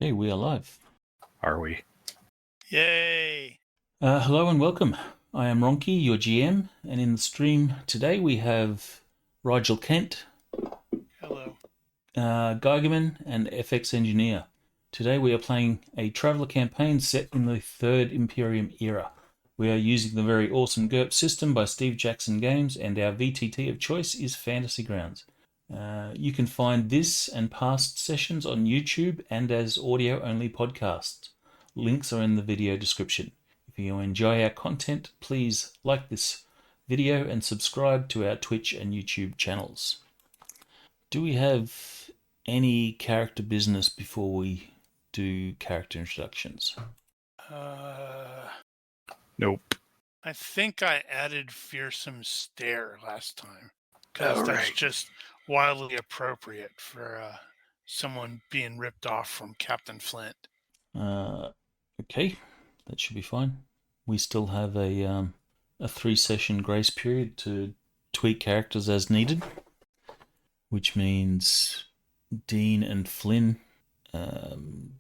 Hey, we are live. Are we? Yay! Hello and welcome. I am Ronky, your GM, and in the stream today we have Rigel Kent, Hello. Geigerman, and FX Engineer. Today we are playing a Traveller campaign set in the Third Imperium era. We are using the very awesome GURPS system by Steve Jackson Games, and our VTT of choice is Fantasy Grounds. You can find this and past sessions on YouTube and as audio-only podcasts. Links are in the video description. If you enjoy our content, please like this video and subscribe to our Twitch and YouTube channels. Do we have any character business before we do character introductions? Nope. I think I added Fearsome Stare last time because that's just wildly appropriate for someone being ripped off from Captain Flint. Okay, that should be fine. We still have a 3-session grace period to tweak characters as needed, which means Dean and Flynn,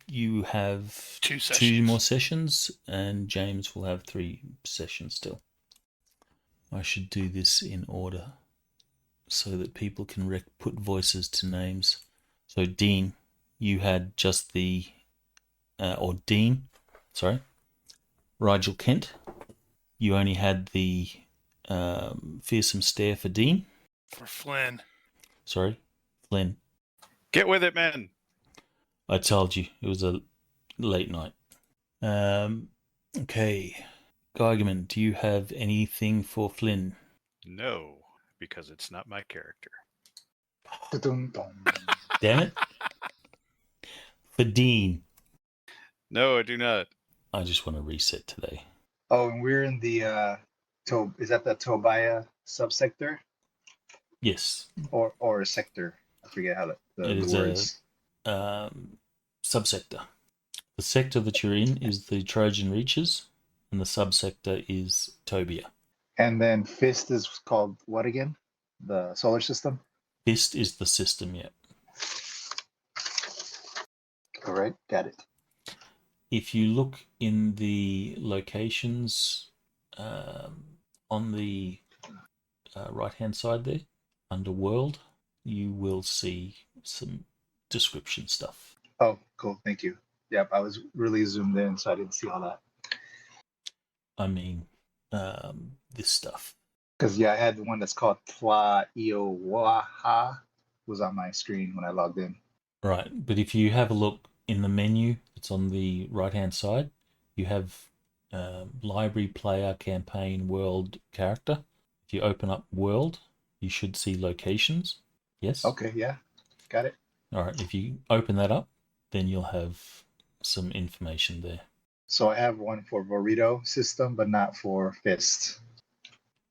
you have 2 more sessions, and James will have 3 sessions still. I should do this in order so that people can put voices to names. So Dean, you had just the, Rigel Kent, you only had the Fearsome Stare for Dean. For Flynn. Sorry, Flynn. Get with it, man. I told you, it was a late night. Okay. Geigerman, do you have anything for Flynn? No, because it's not my character. Damn it. For Dean. No, I do not. I just want to reset today. Oh, and we're in the is that the Tobiah subsector? Yes. Or a sector? I forget how the words. Subsector. The sector that you're in is the Trojan Reaches, and the subsector is Tobia. And then Fist is called what again? The solar system? Fist is the system, yeah. All right, got it. If you look in the locations on the right-hand side there, under World, you will see some description stuff. Oh, cool. Thank you. Yep, I was really zoomed in, so I didn't see all that. I mean, this stuff. Because, I had the one that's called Tla Iowaha was on my screen when I logged in. Right, but if you have a look in the menu that's on the right-hand side, you have Library, Player, Campaign, World, Character. If you open up World, you should see Locations. Yes? Okay, yeah. Got it. All right, if you open that up, then you'll have some information there. So I have one for Burrito system, but not for Fist.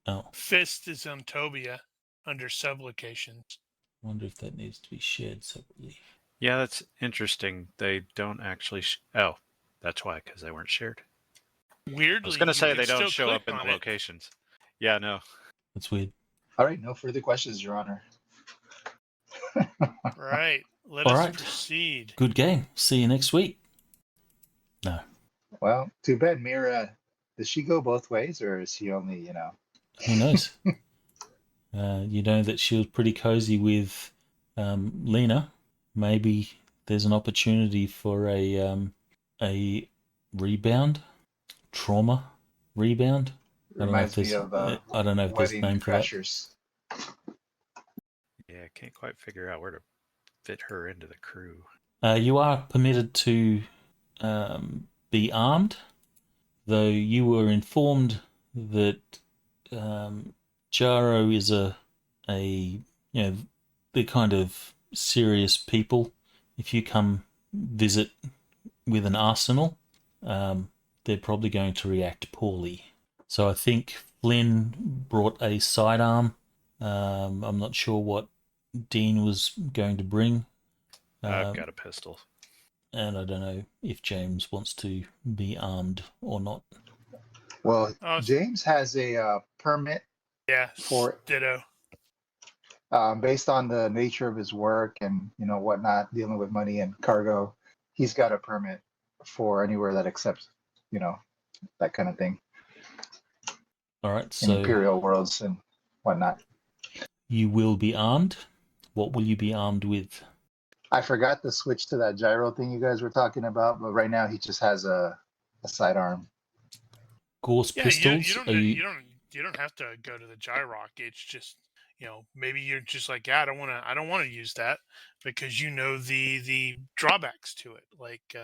Oh. Fist is on Tobia under sublocations. I wonder if that needs to be shared separately. Yeah, that's interesting. They don't actually... Oh, that's why, because they weren't shared. Weirdly, I was going to say they don't show up in the locations. Yeah, no. That's weird. All right, no further questions, Your Honor. Right. Let us proceed. Good game. See you next week. No. Well, too bad. Mira, does she go both ways, or is she only, Who knows? You know that she was pretty cozy with Lena. Maybe there's an opportunity for a rebound, trauma rebound. Reminds me of I don't know if there's a name for that. Yeah, I can't quite figure out where to fit her into the crew. You are permitted to be armed, though you were informed that Jaro is they're kind of serious people. If you come visit with an arsenal, they're probably going to react poorly. So I think Flynn brought a sidearm. I'm not sure what Dean was going to bring. I've got a pistol. And I don't know if James wants to be armed or not. Well, James has a permit. Yeah, for ditto. Based on the nature of his work and whatnot, dealing with money and cargo, he's got a permit for anywhere that accepts, that kind of thing All right, in so Imperial worlds and whatnot. you will be armed. What will you be armed with? I forgot to switch to that gyro thing you guys were talking about, but right now he just has a sidearm. Gorse Yeah, pistols? Are you? you don't have to go to the gyrock. It's just maybe you're just like, yeah, I don't want to use that because the drawbacks to it. Like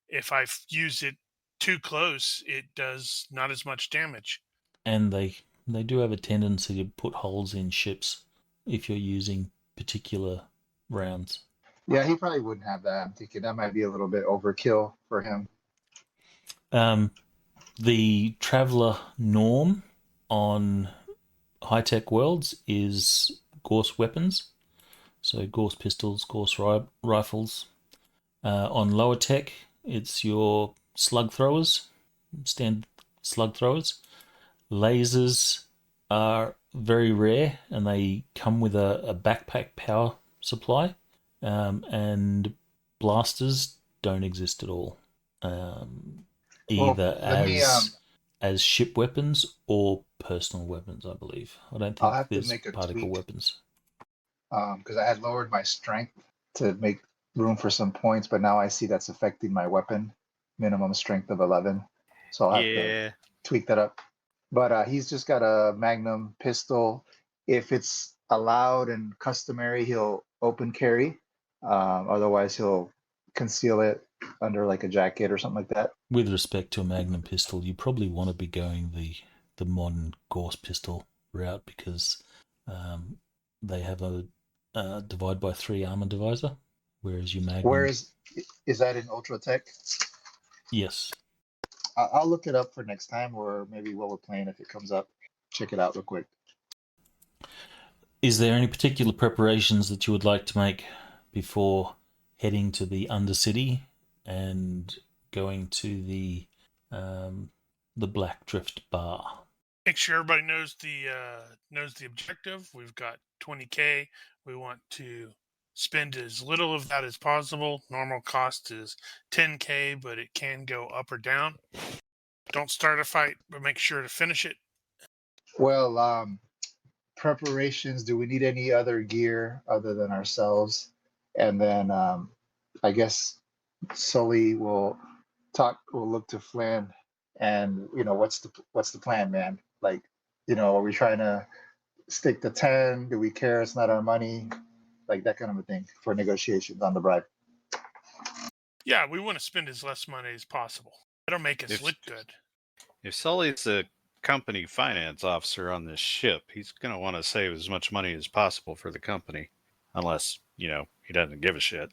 if I use it too close, it does not as much damage. And they do have a tendency to put holes in ships if you're using particular rounds. Yeah, he probably wouldn't have that. I'm thinking that might be a little bit overkill for him. The traveler norm on high-tech worlds is Gorse weapons, so Gorse pistols, Gorse rifles. On lower tech, it's your slug throwers, standard slug throwers. Lasers are very rare, and they come with a backpack power supply. And blasters don't exist at all, either Let me. as ship weapons or personal weapons. I believe. I don't I'll think have to there's make a particle tweak weapons. because I had lowered my strength to make room for some points, but now I see that's affecting my weapon minimum strength of 11. So I'll have to tweak that up. But he's just got a Magnum pistol. If it's allowed and customary, he'll open carry. Otherwise, he'll conceal it under like a jacket or something like that. With respect to a Magnum pistol, you probably want to be going the modern Gorse pistol route because they have a divide by 3 armor divisor, whereas your Magnum. Where is that in Ultra Tech? Yes. I'll look it up for next time, or maybe while we're playing, if it comes up, check it out real quick. Is there any particular preparations that you would like to make before heading to the undercity and going to the Black Drift Bar? Make sure everybody knows the objective. We've got 20K. We want to spend as little of that as possible. Normal cost is 10K, but it can go up or down. Don't start a fight, but make sure to finish it. Well, preparations. Do we need any other gear other than ourselves? And then I guess Sully will look to Flynn, and what's the plan, man? Like, are we trying to stick to 10? Do we care? It's not our money, like that kind of a thing for negotiations on the bribe. Yeah, we want to spend as less money as possible. That'll make us look good. If Sully's the company finance officer on this ship, he's going to want to save as much money as possible for the company, unless, he doesn't give a shit.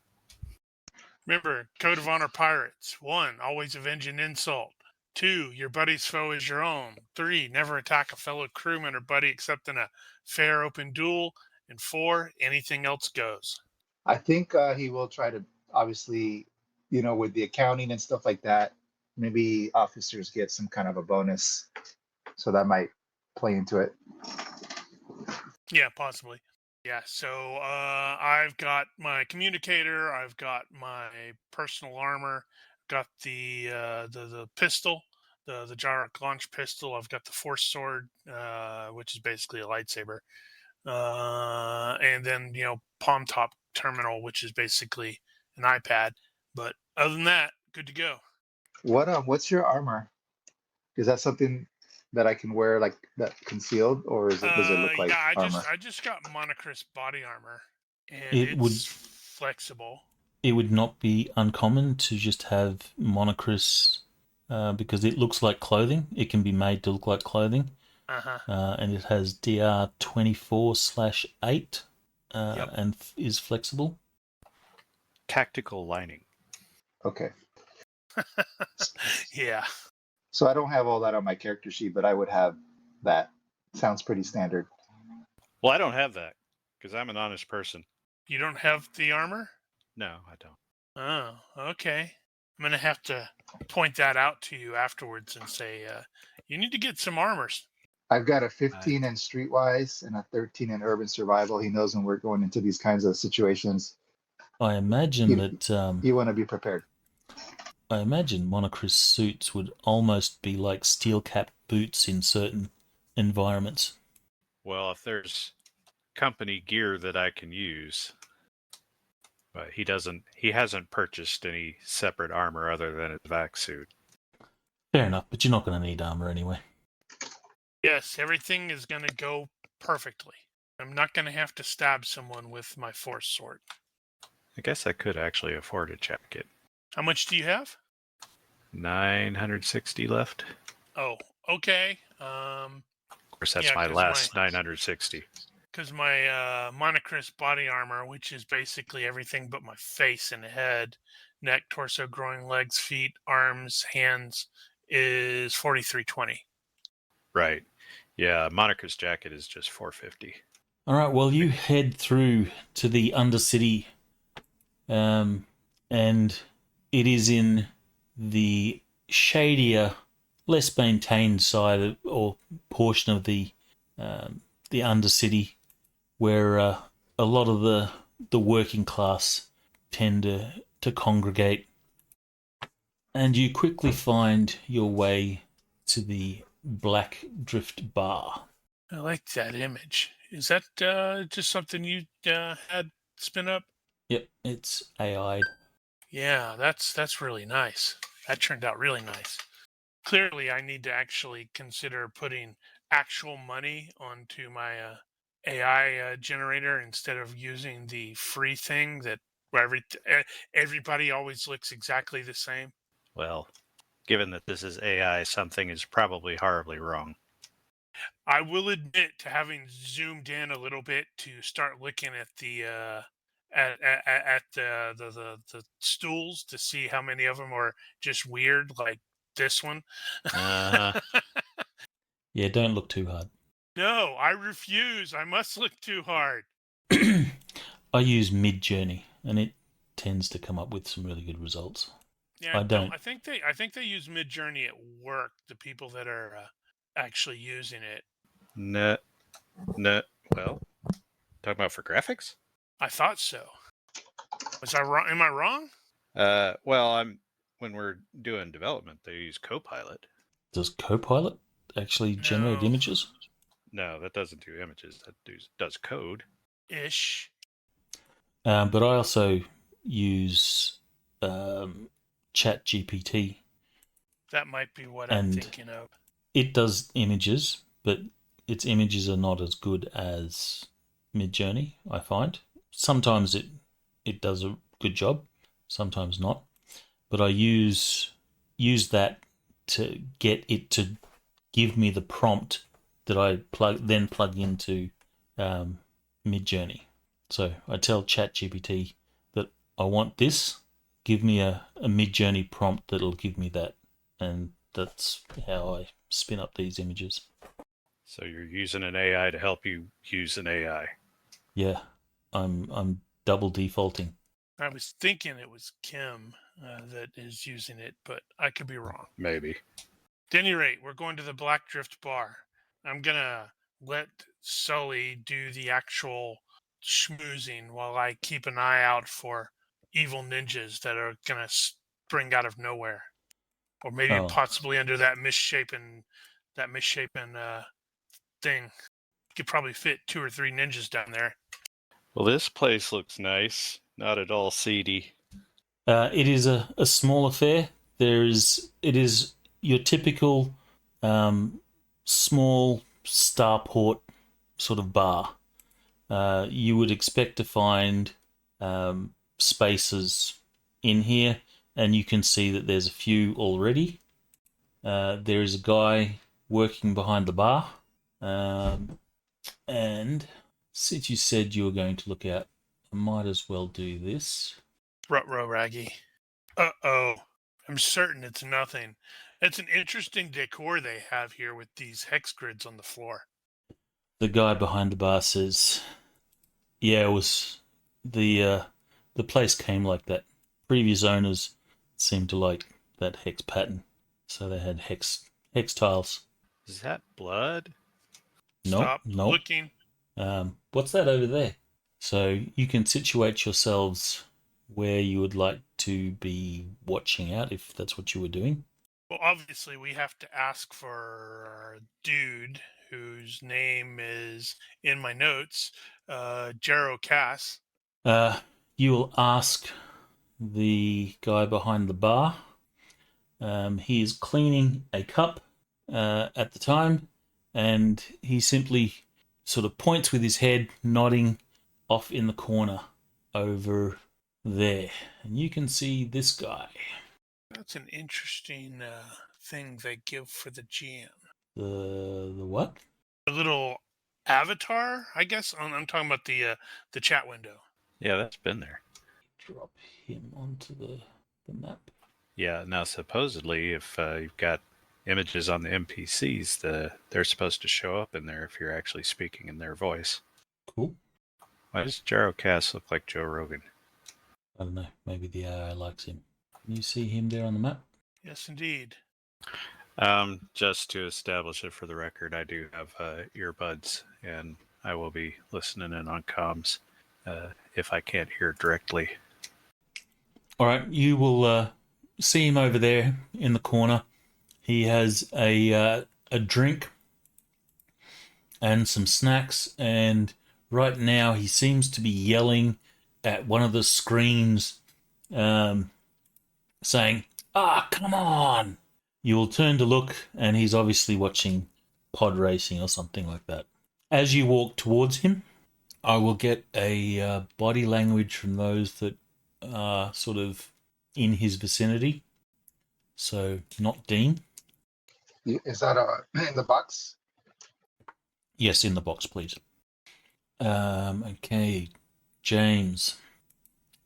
Remember, Code of Honor Pirates. 1, always avenge an insult. 2, your buddy's foe is your own. 3, never attack a fellow crewman or buddy except in a fair open duel. And 4, anything else goes. I think he will try to, obviously, with the accounting and stuff like that, maybe officers get some kind of a bonus. So that might play into it. Yeah, possibly. Yeah, so I've got my communicator, I've got my personal armor, got the pistol, the gyroc launch pistol. I've got the force sword, which is basically a lightsaber, and then palm top terminal, which is basically an iPad. But other than that, good to go. What's your armor? Is that something that I can wear like that concealed, or does it look like armor? I just got Monocris body armor, and it's flexible. It would not be uncommon to just have Monocris because it looks like clothing. It can be made to look like clothing. And it has DR 24/8 and is flexible. Tactical lining. Okay. Yeah. So I don't have all that on my character sheet, but I would have that. Sounds pretty standard. Well, I don't have that because I'm an honest person. You don't have the armor? No, I don't. Oh, okay. I'm going to have to point that out to you afterwards and say, you need to get some armors. I've got a 15 in Streetwise and a 13 in Urban Survival. He knows when we're going into these kinds of situations. I imagine that you want to be prepared. I imagine Monochrist suits would almost be like steel-capped boots in certain environments. Well, if there's company gear that I can use, but he hasn't purchased any separate armor other than his vac suit. Fair enough, but you're not going to need armor anyway. Yes, everything is going to go perfectly. I'm not going to have to stab someone with my force sword. I guess I could actually afford a jacket. How much do you have? 960 left. Oh, okay. Of course, that's Yeah, my 'cause last 960. Because my Monochrist body armor, which is basically everything but my face and head, neck, torso, groin, legs, feet, arms, hands, is 4320. Right. Yeah, Monica's jacket is just 450. All right, well, you head through to the undercity, and it is in the shadier, less maintained side or portion of the undercity, where a lot of the working class tend to congregate. And you quickly find your way to the Black Drift Bar. I like that image. Is that just something you had spin up? Yep, it's AI'd. Yeah, that's really nice. That turned out really nice. Clearly, I need to actually consider putting actual money onto my AI generator instead of using the free thing that where everybody always looks exactly the same. Well, given that this is AI, something is probably horribly wrong. I will admit to having zoomed in a little bit to start looking at the the stools to see how many of them are just weird, like this one. Uh-huh. Yeah, don't look too hard. No, I refuse. I must look too hard. I use Mid-Journey, and it tends to come up with some really good results. Yeah, I don't. I think they use Midjourney at work. The people that are actually using it. No. Well, talking about for graphics? I thought so. Was I wrong? Am I wrong? Well, when we're doing development, they use Copilot. Does Copilot actually generate No. images? No, that doesn't do images. That does code. Ish. But I also use ChatGPT. That might be what I'm And thinking of. it does images, but its images are not as good as Midjourney, I find. Sometimes it does a good job, sometimes not. But I use that to get it to give me the prompt that I plug into Midjourney. So I tell ChatGPT that I want this. Give me a Midjourney prompt that'll give me that, and that's how I spin up these images. So you're using an AI to help you use an AI. Yeah, I'm double defaulting. I was thinking it was Kim that is using it, but I could be wrong. Maybe. At any rate, we're going to the Black Drift Bar. I'm gonna let Sully do the actual schmoozing while I keep an eye out for evil ninjas that are gonna spring out of nowhere, or maybe possibly under that misshapen thing. You could probably fit 2 or 3 ninjas down there. Well, this place looks nice. Not at all seedy. It is a small affair. It is your typical small starport sort of bar. You would expect to find spaces in here, and you can see that there's a few already. There is a guy working behind the bar, and since you said you were going to look out, I might as well do this. Rut-row raggy. Uh-oh. I'm certain it's nothing. It's an interesting decor they have here with these hex grids on the floor. The guy behind the bar says, "Yeah, it was the place came like that. Previous owners seemed to like that hex pattern, so they had hex tiles." Is that blood? Stop Nope. looking. What's that over there? So you can situate yourselves where you would like to be watching out if that's what you were doing. Well, obviously, we have to ask for our dude whose name is in my notes, Jero Cass. You will ask the guy behind the bar. He is cleaning a cup at the time, and he simply sort of points with his head, nodding off in the corner over there. And you can see this guy. That's an interesting thing they give for the GM. The what? A little avatar, I guess. I'm talking about the chat window. Yeah, that's been there. Drop him onto the map. Yeah, now supposedly if you've got images on the NPCs, they're supposed to show up in there if you're actually speaking in their voice. Cool. Why does Jero Cass look like Joe Rogan? I don't know. Maybe the AI likes him. Can you see him there on the map? Yes, indeed. Just to establish it for the record, I do have earbuds, and I will be listening in on comms if I can't hear directly. All right, you will see him over there in the corner. He has a drink and some snacks, and right now he seems to be yelling at one of the screens, saying, come on! You will turn to look, and he's obviously watching pod racing or something like that. As you walk towards him, I will get a body language from those that are sort of in his vicinity. So, not Dean. Is that in the box? Yes, in the box, please. Okay, James.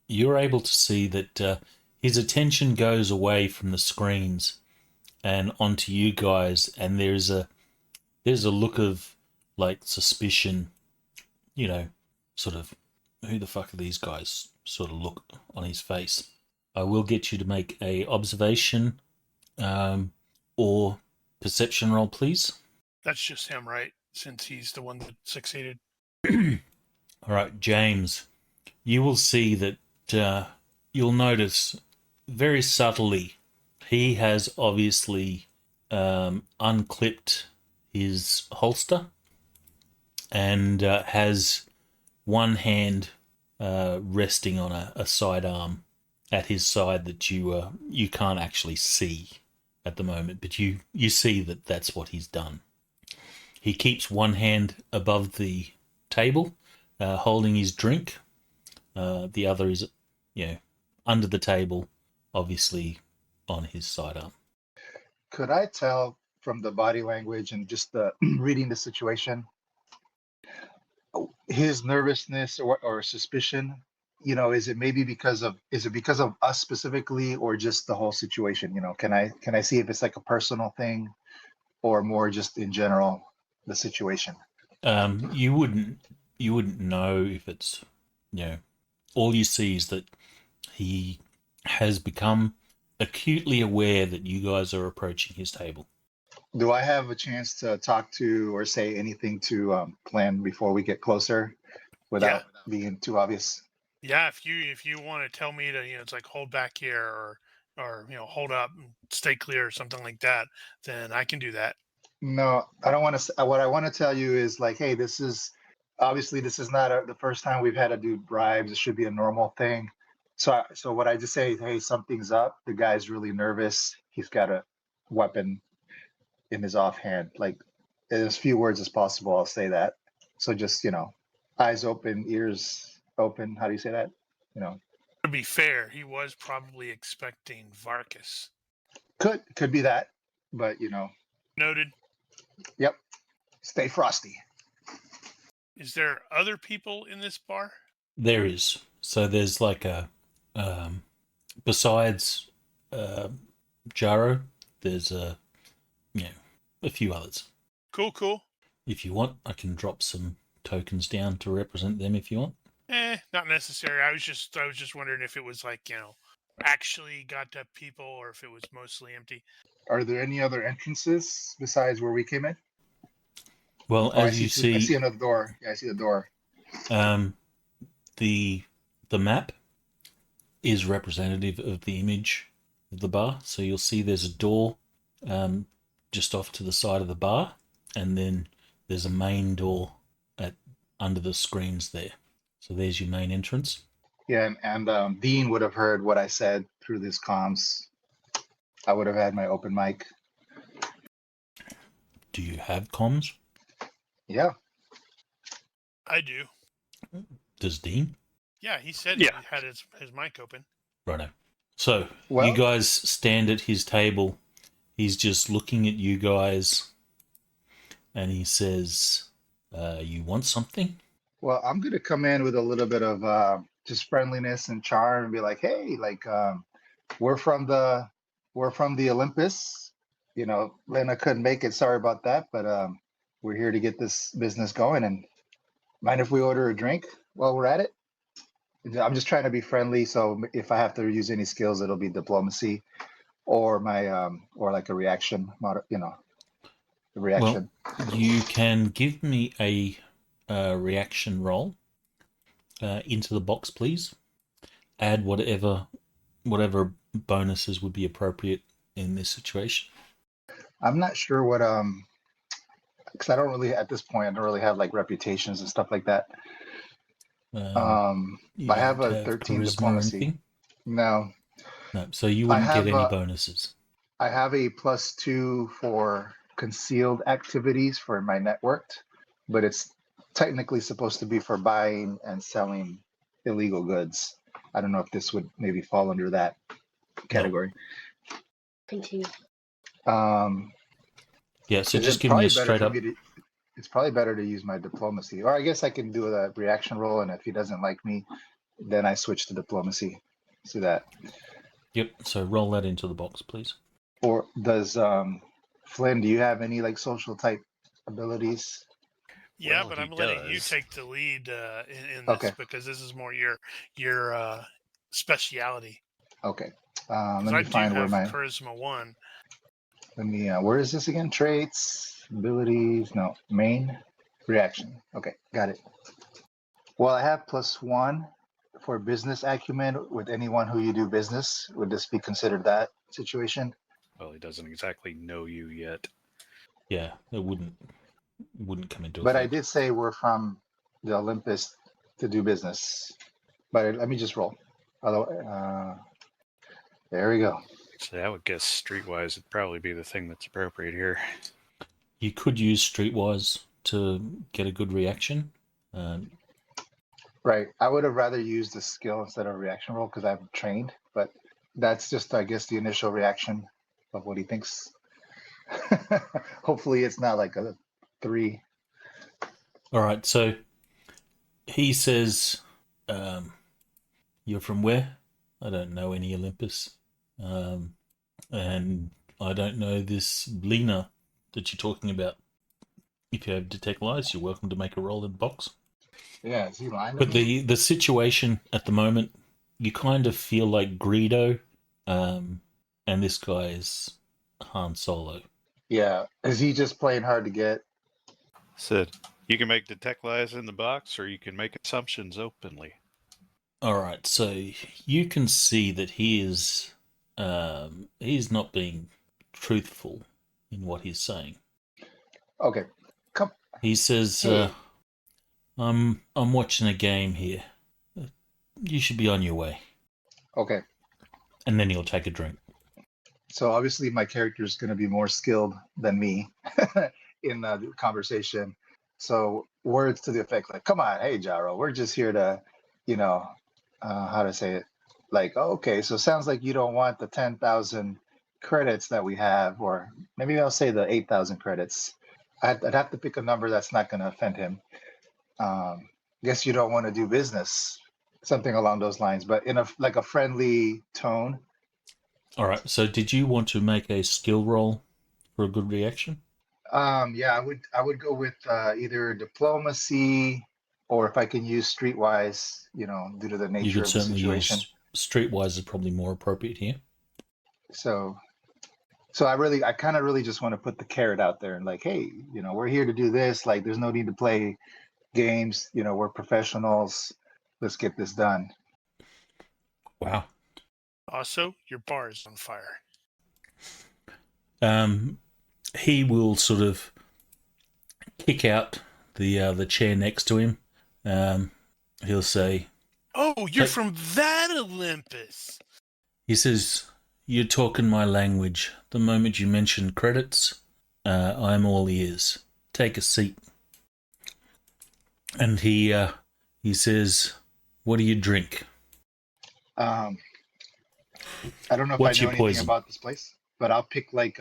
You're able to see that his attention goes away from the screens and onto you guys, and there's a look of like suspicion, sort of who the fuck are these guys sort of look on his face. I will get you to make a observation or perception roll, please. That's just him, right? Since he's the one that succeeded. All right, James, you will see that you'll notice very subtly he has obviously unclipped his holster and has one hand resting on a sidearm at his side that you can't actually see at the moment, but you see that that's what he's done. He keeps one hand above the table, holding his drink. The other is, under the table, obviously on his sidearm. Could I tell from the body language and just the reading the situation, his nervousness or suspicion? Is it because of us specifically, or just the whole situation? Can I see if it's like a personal thing, or more just in general the situation? You wouldn't know if it's, all you see is that he has become acutely aware that you guys are approaching his table. Do I have a chance to talk to or say anything to Glenn before we get closer without being too obvious? Yeah, if you want to tell me to, it's like hold back here or hold up and stay clear or something like that, then I can do that. No, I don't want to. What I want to tell you is like, hey, this is not the first time we've had to do bribes. It should be a normal thing. So what I just say, hey, something's up. The guy's really nervous. He's got a weapon in his offhand. Like, in as few words as possible, I'll say that. So just, eyes open, ears open. How do you say that? To be fair, he was probably expecting Varkas. Could be that, but Noted. Yep. Stay frosty. Is there other people in this bar? There is. So there's like besides Jaro, there's a few others. Cool. If you want, I can drop some tokens down to represent them if you want. Not necessary. I was just wondering if it was like, actually got to people or if it was mostly empty. Are there any other entrances besides where we came in? Well, as you see, I see another door. Yeah, I see the door. The map is representative of the image of the bar. So you'll see there's a door just off to the side of the bar, and then there's a main door under the screens there. So there's your main entrance. Yeah, and Dean would have heard what I said through this comms. I would have had my open mic. Do you have comms? Yeah. I do. Does Dean? Yeah, he said Yeah. he had his mic open. Righto. So Well- you guys stand at his table. He's just looking at you guys, and he says, "You want something?" Well, I'm gonna come in with a little bit of just friendliness and charm and be like, "Hey, like we're from the Olympus. You know, Lena couldn't make it. Sorry about that, but we're here to get this business going. And mind if we order a drink while we're at it?" I'm just trying to be friendly. So if I have to use any skills, it'll be diplomacy or my or like a reaction model. You know, the reaction. You can give me a reaction roll into the box, please. Add whatever bonuses would be appropriate in this situation. I'm not sure what because I don't really at this point I don't really have like reputations and stuff like that. You I have don't a 13 charisma or diplomacy. anything? No, No, so you wouldn't have, get any bonuses. I have a +2 for concealed activities for my networked, but it's technically supposed to be for buying and selling illegal goods. I don't know if this would maybe fall under that category. Continue. Yeah, so Is just it give me probably a better straight for up. me to- It's probably better to use my diplomacy, or I guess I can do a reaction roll, and if he doesn't like me, then I switch to diplomacy. See that? Yep, so roll that into the box, please. Or does Flynn? Do you have any like social type abilities? Yeah, Well, but he I'm letting you does. take the lead in this Okay. because this is more your speciality. Okay. Because Let I me do find where have my. charisma 1. Let me. Where is this again? Traits, abilities. No, main reaction. Okay, got it. Well, I have +1 for business acumen with anyone who you do business. Would this be considered that situation? Well, he doesn't exactly know you yet. Yeah, it wouldn't come into But I effect. did say we're from the Olympus to do business. But let me just roll. Although, there we go. So I would guess streetwise would probably be the thing that's appropriate here. You could use Streetwise to get a good reaction. Right. I would have rather used the skill instead of reaction roll because I'm trained. But that's just, I guess, the initial reaction of what he thinks. Hopefully, it's not like a 3. All right, so he says, "You're from where?" "I don't know any Olympus, and I don't know this Lena that you're talking about. If you have detect lies, you're welcome to make a roll in the box." Yeah, is he lying? But the situation at the moment, you kind of feel like Greedo, and this guy is Han Solo. Yeah. Is he just playing hard to get? Said you can make detect lies in the box, or you can make assumptions openly. All right, so you can see that he's not being truthful in what he's saying. Okay. Come. He says, Hey. I'm watching a game here. You should be on your way." Okay. And then he'll take a drink. So obviously my character is going to be more skilled than me in the conversation. So words to the effect like, "Come on, hey Jaro, we're just here to, you know, how to say it? Like, oh, okay, so it sounds like you don't want the 10,000 credits that we have, or maybe I'll say the 8,000 credits. I'd have to pick a number that's not going to offend him. Guess you don't want to do business, something along those lines, but in a friendly tone." All right, so did you want to make a skill roll for a good reaction? Yeah, I would go with either diplomacy, or if I can use streetwise, you know, due to the You nature could of the certainly situation. use Streetwise is probably more appropriate here. So I kind of really just want to put the carrot out there and like, hey, you know, we're here to do this. Like, there's no need to play games. You know, we're professionals. Let's get this done. Wow. Also, your bar is on fire. He will sort of kick out the chair next to him. He'll say, Oh, you're Take- from that Olympus. he says, "You're talking my language. The moment you mention credits, I'm all ears. Take a seat." And he says, "What do you drink?" I don't know if What's I know your anything poison? about this place, but I'll pick like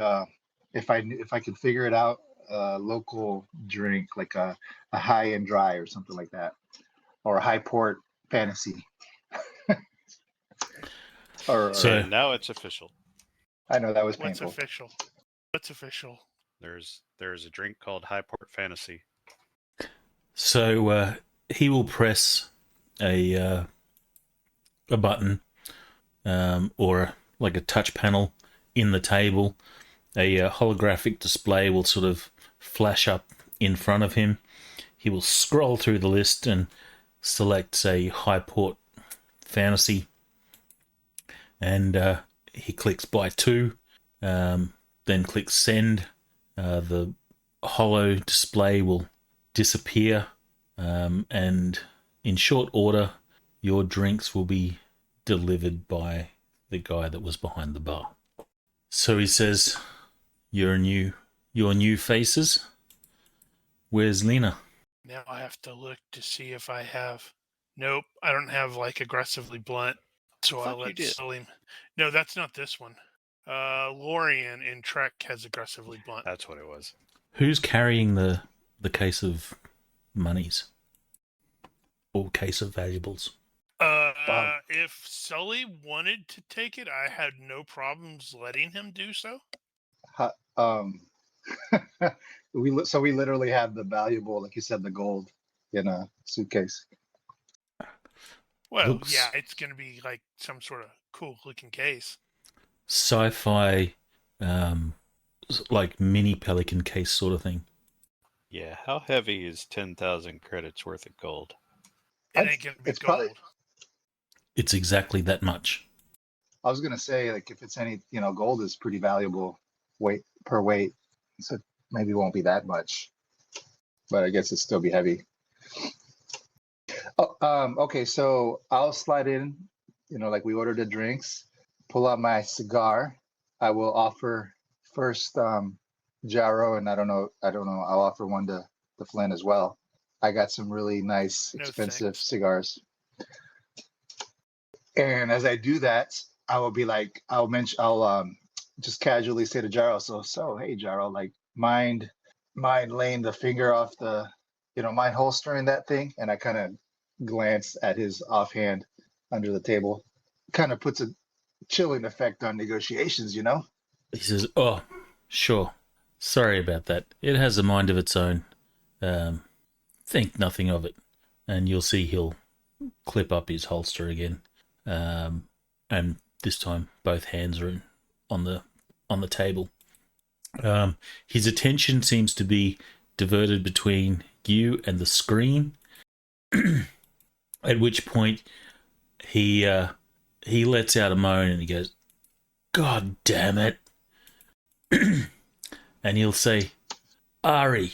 if I can figure it out, a local drink like a high and dry or something like that, or a high port fantasy. or So- And now it's official. I know that was What's painful. official? What's official? There's a drink called Highport Fantasy. So he will press a button or like a touch panel in the table. A holographic display will sort of flash up in front of him. He will scroll through the list and select, say, Highport Fantasy. And he clicks buy 2, then clicks send. The holo display will disappear, and in short order, your drinks will be delivered by the guy that was behind the bar. So he says, your new faces. Where's Lena? Now I have to look to see if I have. Nope, I don't have like aggressively blunt. So I I'll thought you let did. Sully. No, that's not this one. Lorian in Trek has aggressively blunt. That's what it was. Who's carrying the case of monies or case of valuables? If Sully wanted to take it, I had no problems letting him do so. We literally have the valuable, like you said, the gold in a suitcase. Well, Looks- yeah, it's going to be like some sort of cool looking case. Sci-fi, like mini Pelican case sort of thing. Yeah, how heavy is 10,000 credits worth of gold? It ain't going to be It's gold. probably- It's exactly that much. I was gonna say, like, if it's any, gold is pretty valuable weight per weight, so maybe it won't be that much, but I guess it'd still be heavy. Oh, okay, so I'll slide in, like we ordered the drinks, pull out my cigar. I will offer first Jarrow, and I don't know, I'll offer one to Flynn as well. I got some really nice, No, expensive thanks. cigars. And as I do that, I will be like, I'll just casually say to Jarrow, so hey Jarrow, like mind laying the finger off the, mind holstering that thing? And I kind of glance at his offhand under the table. Kind of puts a chilling effect on negotiations, He says, "Oh, sure. Sorry about that. It has a mind of its own. Think nothing of it." And you'll see he'll clip up his holster again. And this time both hands are on the table. His attention seems to be diverted between you and the screen. At which point he lets out a moan and he goes, "God damn it." And he'll say, "Ari,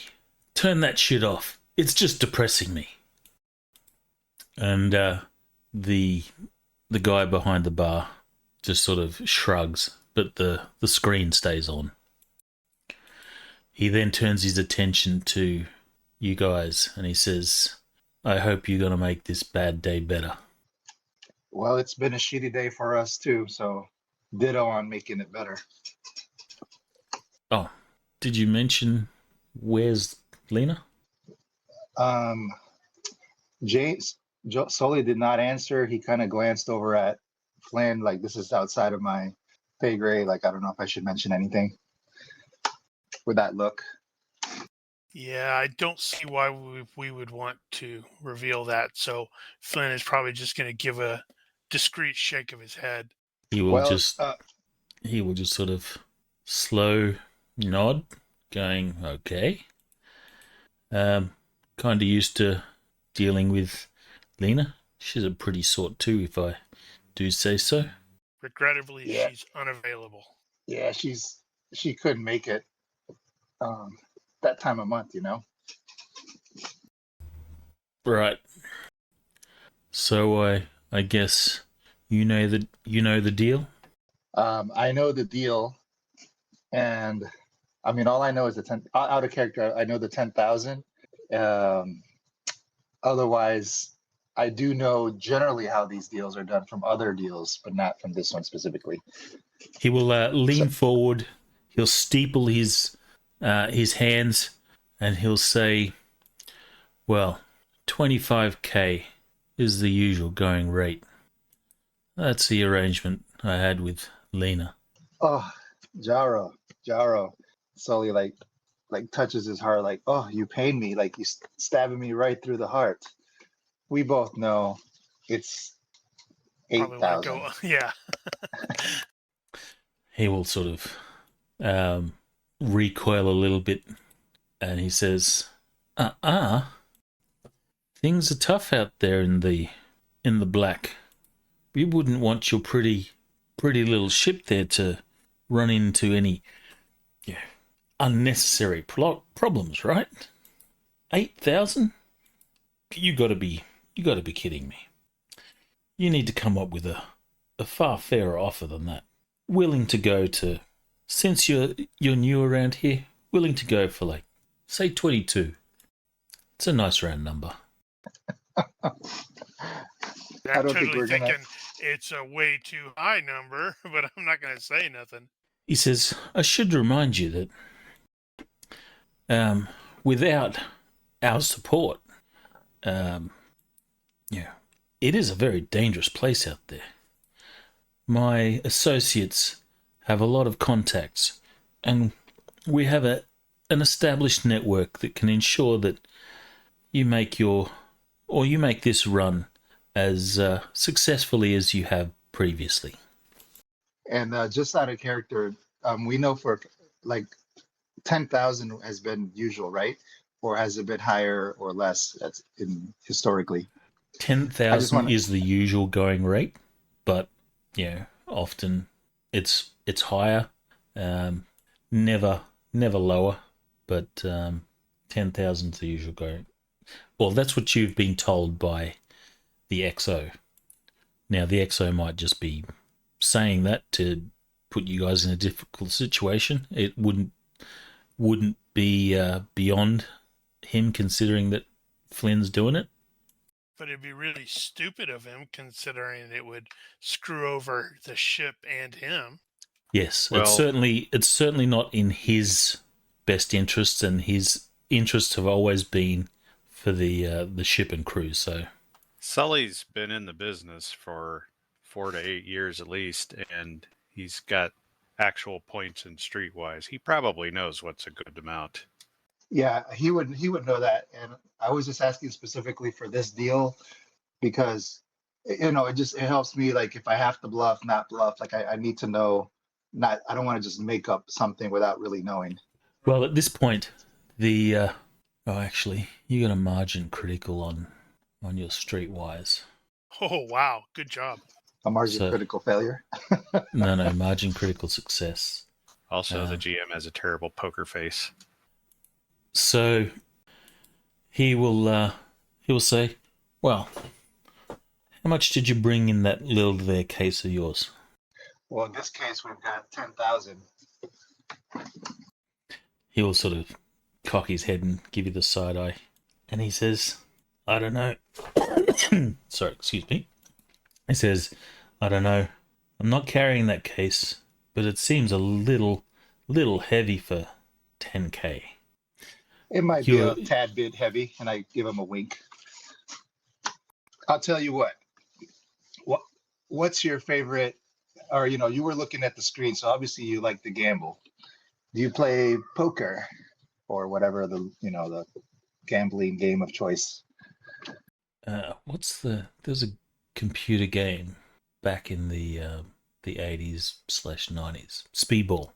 turn that shit off. It's just depressing me." And the guy behind the bar just sort of shrugs, but the screen stays on. He then turns his attention to you guys and he says, "I hope you're going to make this bad day better." Well, it's been a shitty day for us too, so ditto on making it better. Oh, did you mention where's Lena? Sully did not answer. He kind of glanced over at Flynn, like, this is outside of my pay grade. Like, I don't know if I should mention anything with that look. Yeah, I don't see why we would want to reveal that. So Flynn is probably just going to give a discreet shake of his head. He will Well, just sort of slow nod, going, "Okay." Kind of used to dealing with Lena. She's a pretty sort too, if I do say so. Regrettably, Yeah. she's unavailable. Yeah, she couldn't make it that time of month, you know. Right. So I guess you know the deal. I know the deal, and I mean, all I know is the 10 out of character. I know the 10,000. Um, Otherwise, I do know generally how these deals are done from other deals, but not from this one specifically. He will lean So, forward. He'll steeple his hands, and he'll say, "Well, 25K is the usual going rate. That's the arrangement I had with Lena." oh, Jaro, Sully like touches his heart, like, oh, you pain me, like you stabbing me right through the heart. We both know it's Probably want to 8,000. go. Yeah. He will sort of recoil a little bit, and he says, things are tough out there in the black. You wouldn't want your pretty little ship there to run into any unnecessary problems, right? 8,000? You got to be kidding me. You need to come up with a far fairer offer than that. Willing to go to, since you're new around here, willing to go for, like, say 22. It's a nice round number. I'm I don't think totally we're gonna. thinking it's a way too high number, but I'm not going to say nothing. He says, I should remind you that without our support, it is a very dangerous place out there. My associates have a lot of contacts, and we have an established network that can ensure that you make this run as successfully as you have previously. And just out of character, we know for like 10,000 has been usual, right? Or has it been higher or less? That's in historically. 10,000 is the usual going rate, but often it's higher, never lower, but 10,000 is the usual going. Well, that's what you've been told by the XO. Now, the XO might just be saying that to put you guys in a difficult situation. It wouldn't be beyond him, considering that Flynn's doing it. But it'd be really stupid of him, considering it would screw over the ship and him. Yes, Well, it's certainly not in his best interests, and his interests have always been for the ship and crew. So Sully's been in the business for 4 to 8 years at least, and he's got actual points in Streetwise. He probably knows what's a good amount. Yeah, he would know that. And I was just asking specifically for this deal because it helps me, like, if I have to bluff, not bluff, like I need to know. Not I don't want to just make up something without really knowing. well, at this point, actually, you got a margin critical on your Streetwise. Oh, wow. Good job. A margin critical failure. No, margin critical success. Also, the GM has a terrible poker face. So he will say, well, how much did you bring in that little there case of yours? Well, in this case, we've got 10,000. He will sort of cock his head and give you the side eye. And he says, I don't know. Sorry, excuse me. He says, I don't know. I'm not carrying that case, but it seems a little heavy for 10K. It might be a tad bit heavy, and I give him a wink. I'll tell you what. What's your favorite? Or you were looking at the screen, so obviously you like to gamble. Do you play poker or whatever the gambling game of choice? There's a computer game back in the 80s/90s, Speedball.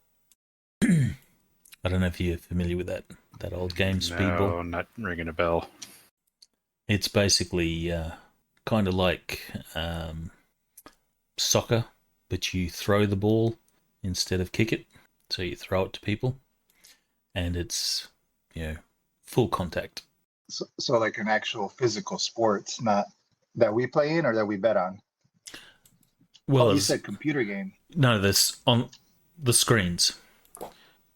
I don't know if you're familiar with that old game, Speedball. No, not ringing a bell. It's basically kind of like soccer, but you throw the ball instead of kick it. So you throw it to people, and it's, full contact. So like an actual physical sport, not that we play in or that we bet on. Well, You said computer game. No, this on the screens,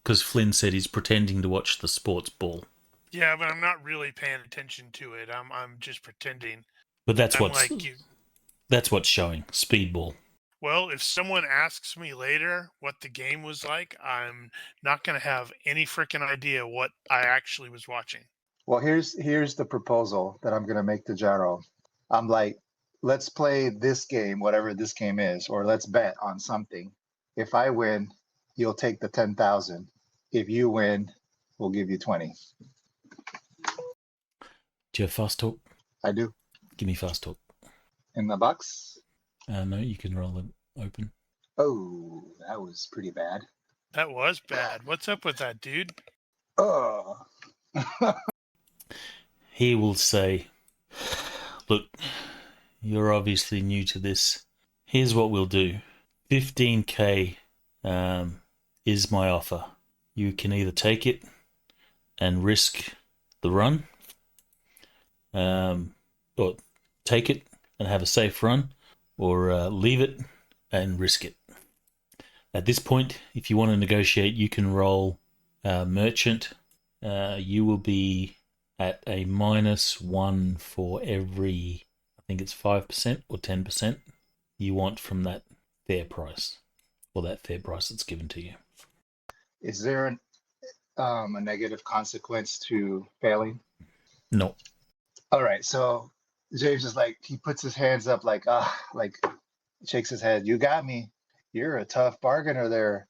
because Flynn said he's pretending to watch the sports ball. Yeah, but I'm not really paying attention to it. I'm just pretending. But that's I'm what's like you. that's what's showing. Speedball. Well, if someone asks me later what the game was like, I'm not going to have any freaking idea what I actually was watching. Well, here's the proposal that I'm going to make to Jaro. I'm like, let's play this game, whatever this game is, or let's bet on something. If I win, you'll take the 10,000. If you win, we'll give you 20. Do you have fast talk? I do. Give me fast talk. In the box? No, you can roll it open. Oh, that was pretty bad. That was bad. What's up with that, dude? Oh. He will say, look, you're obviously new to this. Here's what we'll do. 15K is my offer. You can either take it and risk the run, or take it and have a safe run, or leave it and risk it. At this point, if you want to negotiate, you can roll merchant. You will be at a -1 for every, I think it's 5% or 10% you want from that fair price, or that fair price that's given to you. Is there a negative consequence to failing? No. All right, so James is like, he puts his hands up like shakes his head. You got me. You're a tough bargainer there.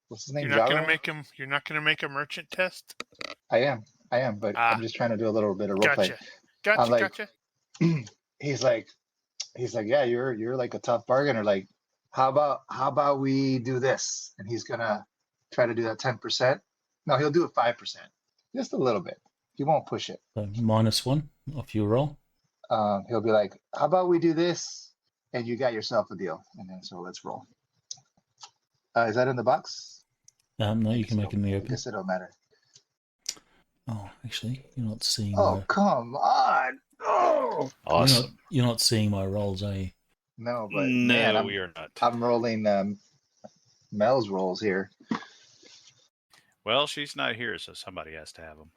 What's his name? You're not Jaro? going to make him. You're not going to make a merchant test. I am, but I'm just trying to do a little bit of role play. Gotcha. I'm like, Gotcha. he's like, yeah, you're like a tough bargainer. Like, how about we do this? And he's gonna try to do that 10%. No, he'll do it 5%, just a little bit. He won't push it. So -1 off your roll. He'll be like, how about we do this? And you got yourself a deal. And then so let's roll. Is that in the box? No, you can make it in the I open. guess it don't matter. Oh, actually, you're not seeing. Oh, come on! Oh, Awesome. You're not seeing my rolls, are you? no, but No, man, we are not. I'm rolling Mel's rolls here. Well, she's not here, so somebody has to have them.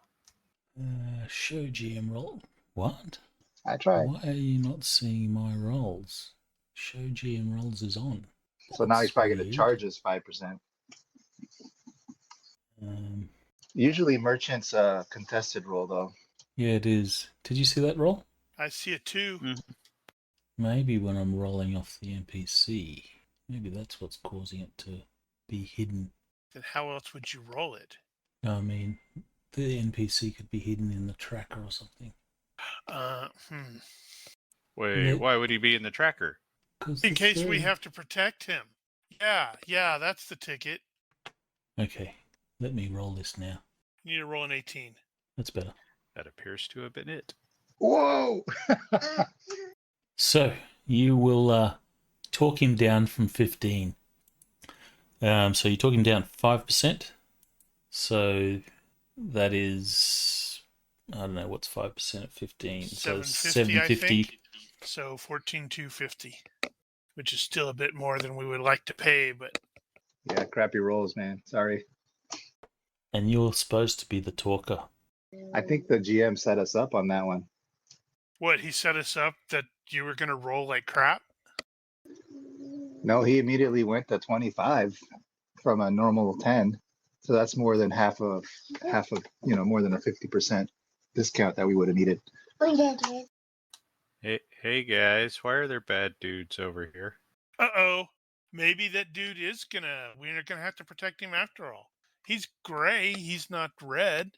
Show GM roll. What? I tried. Why are you not seeing my rolls? Show GM rolls is on. So now he's probably going to Weird. charge us 5%. Um, Usually merchants contested roll though. yeah, it is. Did you see that roll? I see a 2. Maybe when I'm rolling off the NPC, maybe that's what's causing it to be hidden. Then how else would you roll it? I mean, the NPC could be hidden in the tracker or something. Wait, Yeah. why would he be in the tracker? In case we have to protect him. Yeah, that's the ticket. Okay, let me roll this now. You need to roll an 18. That's better. That appears to have been it. Whoa! So you will talk him down from 15. So you talk him down 5%. So that is, I don't know, what's 5% at 15? So 750, I think. So 14,250, which is still a bit more than we would like to pay, but Yeah, crappy rolls, man. Sorry. And you're supposed to be the talker. I think the GM set us up on that one. what, he set us up that you were going to roll like crap? No, he immediately went to 25 from a normal 10. So that's more than half of, more than a 50% discount that we would have needed. Hey guys, why are there bad dudes over here? Uh-oh. Maybe that dude is we're gonna have to protect him after all. He's gray, he's not red.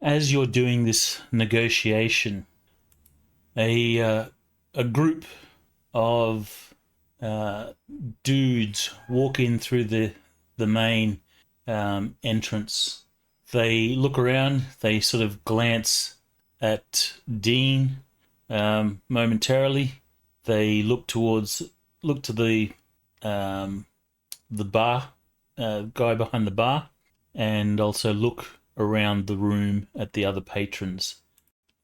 As you're doing this negotiation, a group of dudes walk in through the main entrance. They look around, they sort of glance at Dean momentarily. They look towards look to the bar guy behind the bar, and also look around the room at the other patrons.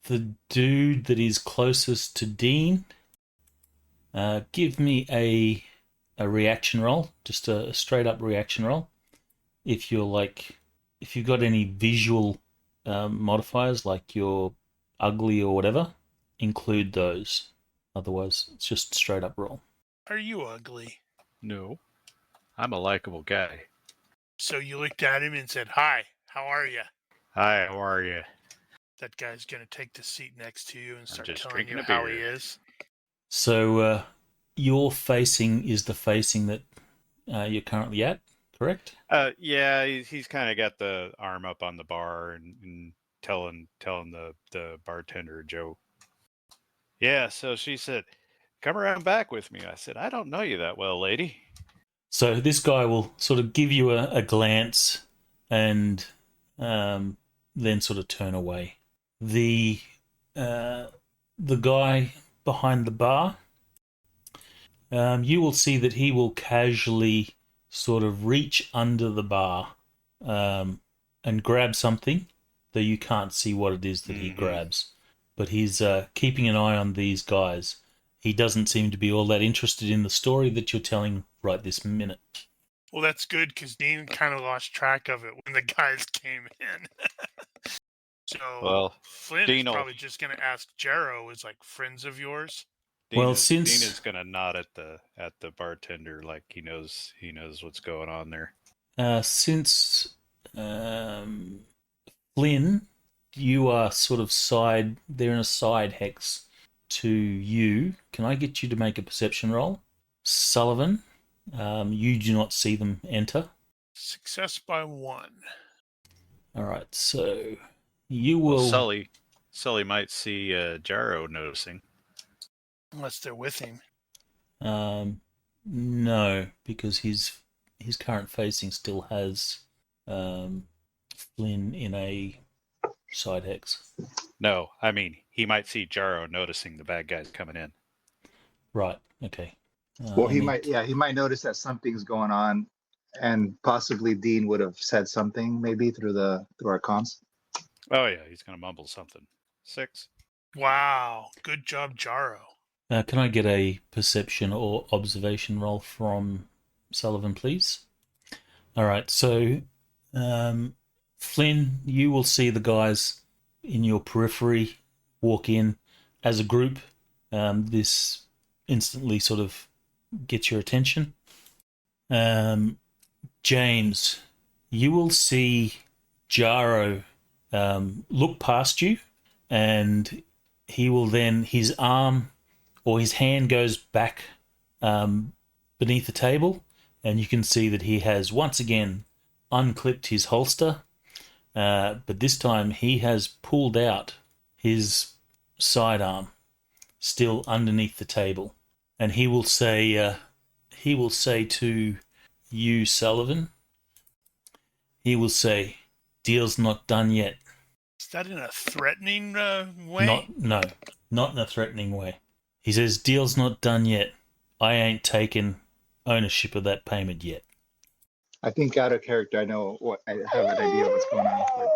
The dude that is closest to Dean, give me a reaction roll, just a straight up reaction roll. If you've got any visual modifiers, like you're ugly or whatever, include those. Otherwise, it's just straight up roll. Are you ugly? No, I'm a likable guy. So you looked at him and said, "Hi, how are you?" Hi, how are you? That guy's going to take the seat next to you and start just telling drinking you a how beer. he is. So your facing is the facing that you're currently at, correct? Yeah, he's kind of got the arm up on the bar and telling the bartender a joke. Yeah, so she said, "Come around back with me." I said, "I don't know you that well, lady." So this guy will sort of give you a glance and then sort of turn away. The guy behind the bar, you will see that he will casually sort of reach under the bar and grab something, though you can't see what it is that he grabs. But he's keeping an eye on these guys. He doesn't seem to be all that interested in the story that you're telling right this minute. Well, that's good because Dean kind of lost track of it when the guys came in. So Well, Flynn Dean is probably just going to ask Jarrow, is like friends of yours? Dean Well, is, since- Dean is gonna nod at the bartender like he knows what's going on there. Since Flynn, you are sort of they're in a side hex to you. Can I get you to make a perception roll? Sullivan, you do not see them enter. Success by 1. All right, so you will. Well, Sully might see Jarrow noticing. Unless they're with him. No, because his current facing still has Flynn in a side hex. No, I mean he might see Jarrow noticing the bad guys coming in. Right. Okay. Well, he might notice that something's going on, and possibly Dean would have said something maybe through our comms. Oh yeah, he's gonna mumble something. 6. Wow. Good job, Jarrow. Can I get a perception or observation roll from Sullivan, please? All right. So, Flynn, you will see the guys in your periphery walk in as a group. This instantly sort of gets your attention. James, you will see Jarrow look past you, and he will then, his arm or his hand goes back beneath the table, and you can see that he has once again unclipped his holster, but this time he has pulled out his sidearm, still underneath the table, and he will say to you, Sullivan, he will say, "Deal's not done yet." Is that in a threatening way? Not in a threatening way. He says, "Deal's not done yet. I ain't taken ownership of that payment yet." I think out of character, I have an idea of what's going on.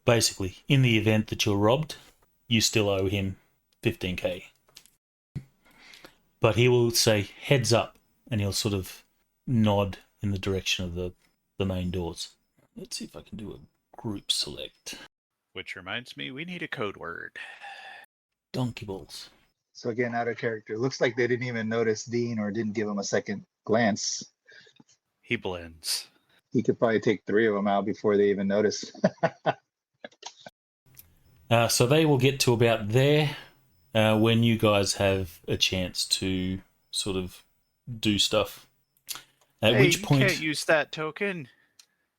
Basically, in the event that you're robbed, you still owe him 15k. But he will say, "Heads up," and he'll sort of nod in the direction of the main doors. Let's see if I can do a group select. Which reminds me, we need a code word. Donkey balls. So again, out of character. Looks like they didn't even notice Dean or didn't give him a second glance. He blends. He could probably take 3 of them out before they even notice. So they will get to about there when you guys have a chance to sort of do stuff. At which point, you can't use that token.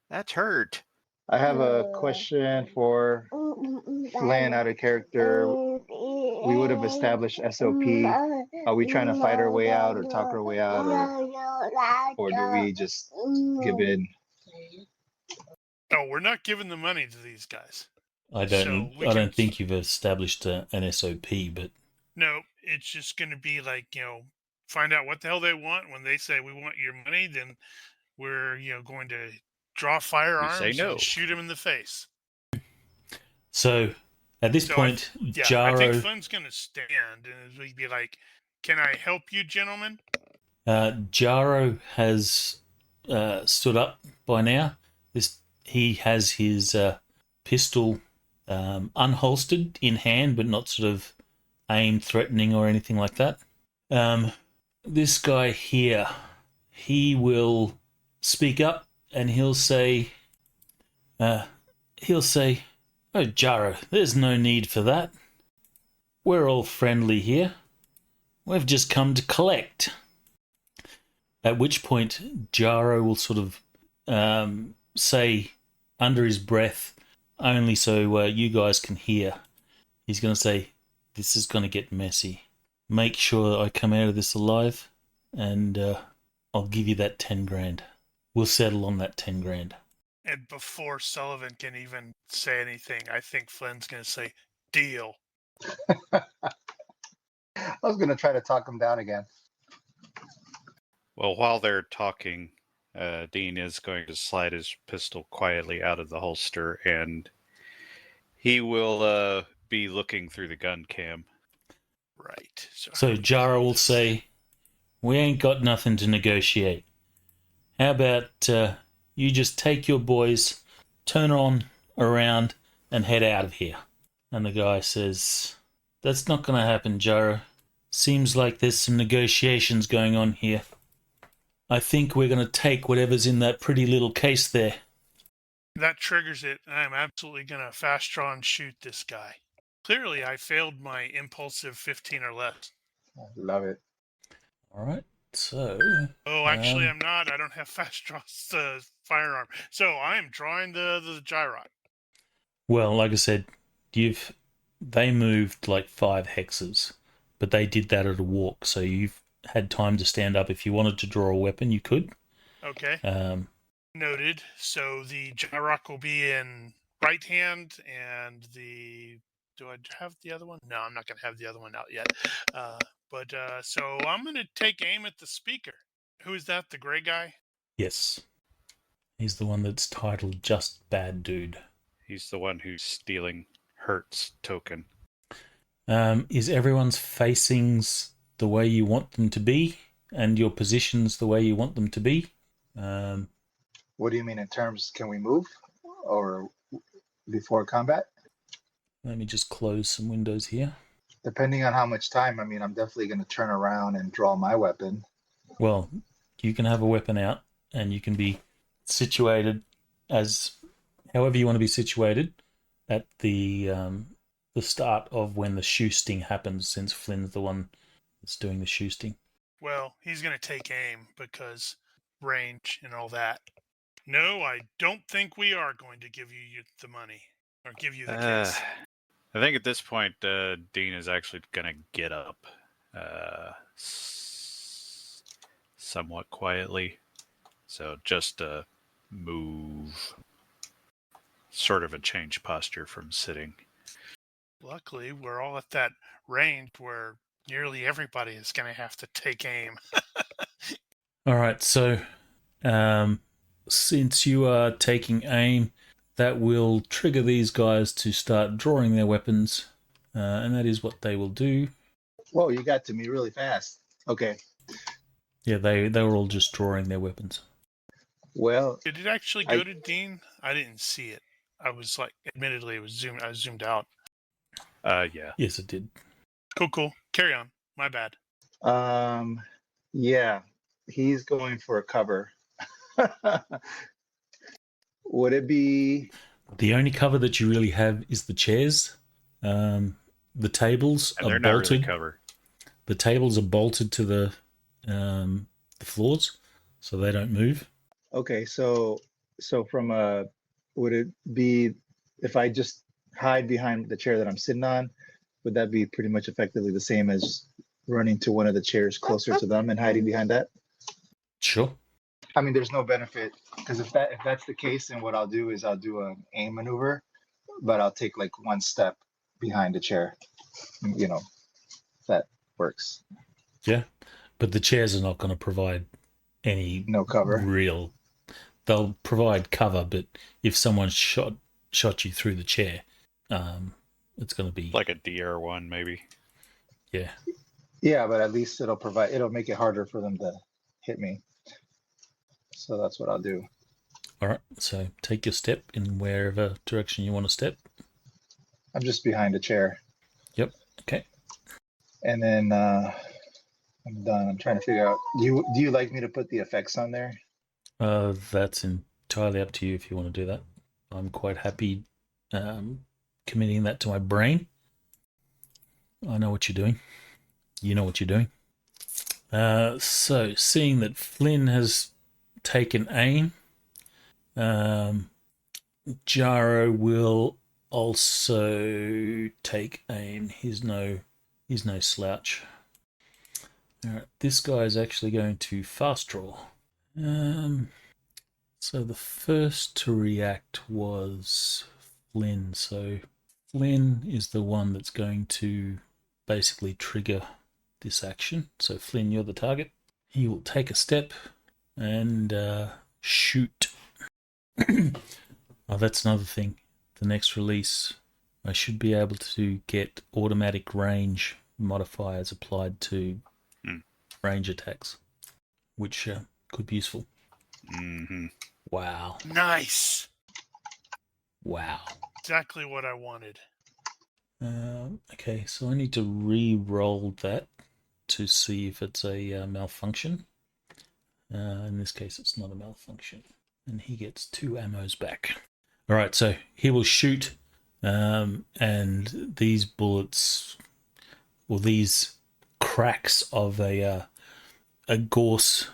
That's hurt. I have a question for Flynn out of character. We would have established SOP. Are we trying to fight our way out or talk our way out, or do we just give in? No, we're not giving the money to these guys. I don't think you've established an SOP, but No, it's just going to be like, find out what the hell they want. When they say we want your money, then we're, going to draw You say firearms and no. shoot them in the face. So at this So point, I think Jaro, Flynn's going to stand and we'd be like, "Can I help you, gentlemen?" Jaro has stood up by now. He has his pistol unholstered in hand, but not sort of aimed, threatening, or anything like that. This guy here, he will speak up and he'll say, "Oh, Jaro, there's no need for that. We're all friendly here. We've just come to collect." At which point, Jaro will sort of say under his breath, only so you guys can hear, he's going to say, "This is going to get messy. Make sure I come out of this alive, and I'll give you that 10 grand. We'll settle on that 10 grand. And before Sullivan can even say anything, I think Flynn's going to say, "Deal." I was gonna try to talk him down again. Well, while they're talking, Dean is going to slide his pistol quietly out of the holster, and he will be looking through the gun cam. Right. So Jaro will say, "We ain't got nothing to negotiate. How about you just take your boys, turn on around, and head out of here?" And the guy says, "That's not going to happen, Jaro. Seems like there's some negotiations going on here. I think we're going to take whatever's in that pretty little case there." That triggers it. I'm absolutely going to fast draw and shoot this guy. Clearly, I failed my impulsive 15 or less. I love it. All right, so... Oh, actually, I'm not. I don't have fast draw firearm. So I am drawing the Gyrot. Well, like I said, they moved like 5 hexes, but they did that at a walk, so you've had time to stand up. If you wanted to draw a weapon, you could. Okay. Noted. So the Gyrot will be in right hand, and do I have the other one? No, I'm not going to have the other one out yet. So I'm going to take aim at the speaker. Who is that? The gray guy? Yes. He's the one that's titled Just Bad Dude. He's the one who's stealing Hertz token. Is everyone's facings the way you want them to be, and your positions the way you want them to be? What do you mean in terms, can we move or before combat? Let me just close some windows here. Depending on how much time, I mean, I'm definitely going to turn around and draw my weapon. Well, you can have a weapon out, and you can be situated as however you want to be situated at the start of when the shoosting happens, since Flynn's the one that's doing the shoosting. Well, he's going to take aim because range and all that. No, I don't think we are going to give you the money or give you the case. I think at this point, Dean is actually going to get up somewhat quietly. So just move. Sort of a change posture from sitting. Luckily, we're all at that range where nearly everybody is going to have to take aim. All right, so since you are taking aim, that will trigger these guys to start drawing their weapons, and that is what they will do. Whoa, you got to me really fast. Okay. Yeah, they were all just drawing their weapons. Well, did it actually go to Dean? I didn't see it. I was admittedly, I was zoomed out. Yeah. Yes, it did. Cool. Carry on. My bad. Yeah, he's going for a cover. Would it be... The only cover that you really have is the chairs. The tables and are they're bolted. Not really cover. The tables are bolted to the floors, so they don't move. Okay, so from would it be if I just hide behind the chair that I'm sitting on, would that be pretty much effectively the same as running to one of the chairs closer to them and hiding behind that? Sure. I mean, there's no benefit, because if that's the case, then what I'll do is I'll do an aim maneuver, but I'll take like one step behind the chair, If that works. Yeah, but the chairs are not going to provide any No cover. real. They'll provide cover, but if someone shot you through the chair, it's going to be Like a DR1, maybe. yeah. Yeah, but at least it'll make it harder for them to hit me. So that's what I'll do. All right, so take your step in wherever direction you want to step. I'm just behind a chair. Yep. Okay. And then I'm done. I'm trying to figure out. Do you like me to put the effects on there? That's entirely up to you if you want to do that. I'm quite happy committing that to my brain. I know what you're doing. You know what you're doing. So, seeing that Flynn has taken aim, Jaro will also take aim. He's no slouch. All right, this guy is actually going to fast draw. So the first to react was Flynn. So Flynn is the one that's going to basically trigger this action. So Flynn, you're the target. He will take a step and shoot. Oh, that's another thing. The next release, I should be able to get automatic range modifiers applied to range attacks, which could be useful. Mm-hmm. Wow. Nice. Wow. Exactly what I wanted. Okay, so I need to re-roll that to see if it's a malfunction. In this case, it's not a malfunction. And he gets 2 ammos back. All right, so he will shoot, and these bullets, or these cracks of a gorse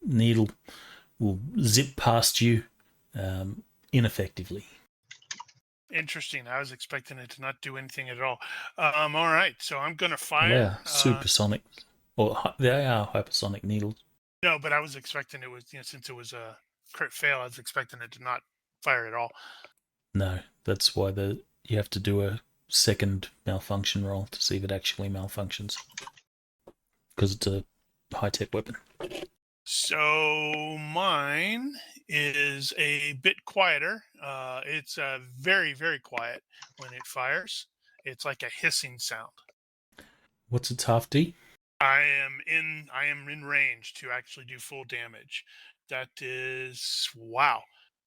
needle will zip past you ineffectively. Interesting. I was expecting it to not do anything at all. All right, so I'm going to fire. They are supersonic, or they are hypersonic needles. No, but I was expecting it was, since it was a crit fail, I was expecting it to not fire at all. No, that's why you have to do a second malfunction roll to see if it actually malfunctions, because it's a high-tech weapon. So mine is a bit quieter. It's very, very quiet when it fires. It's like a hissing sound. What's its half D? I am in range to actually do full damage. That is wow.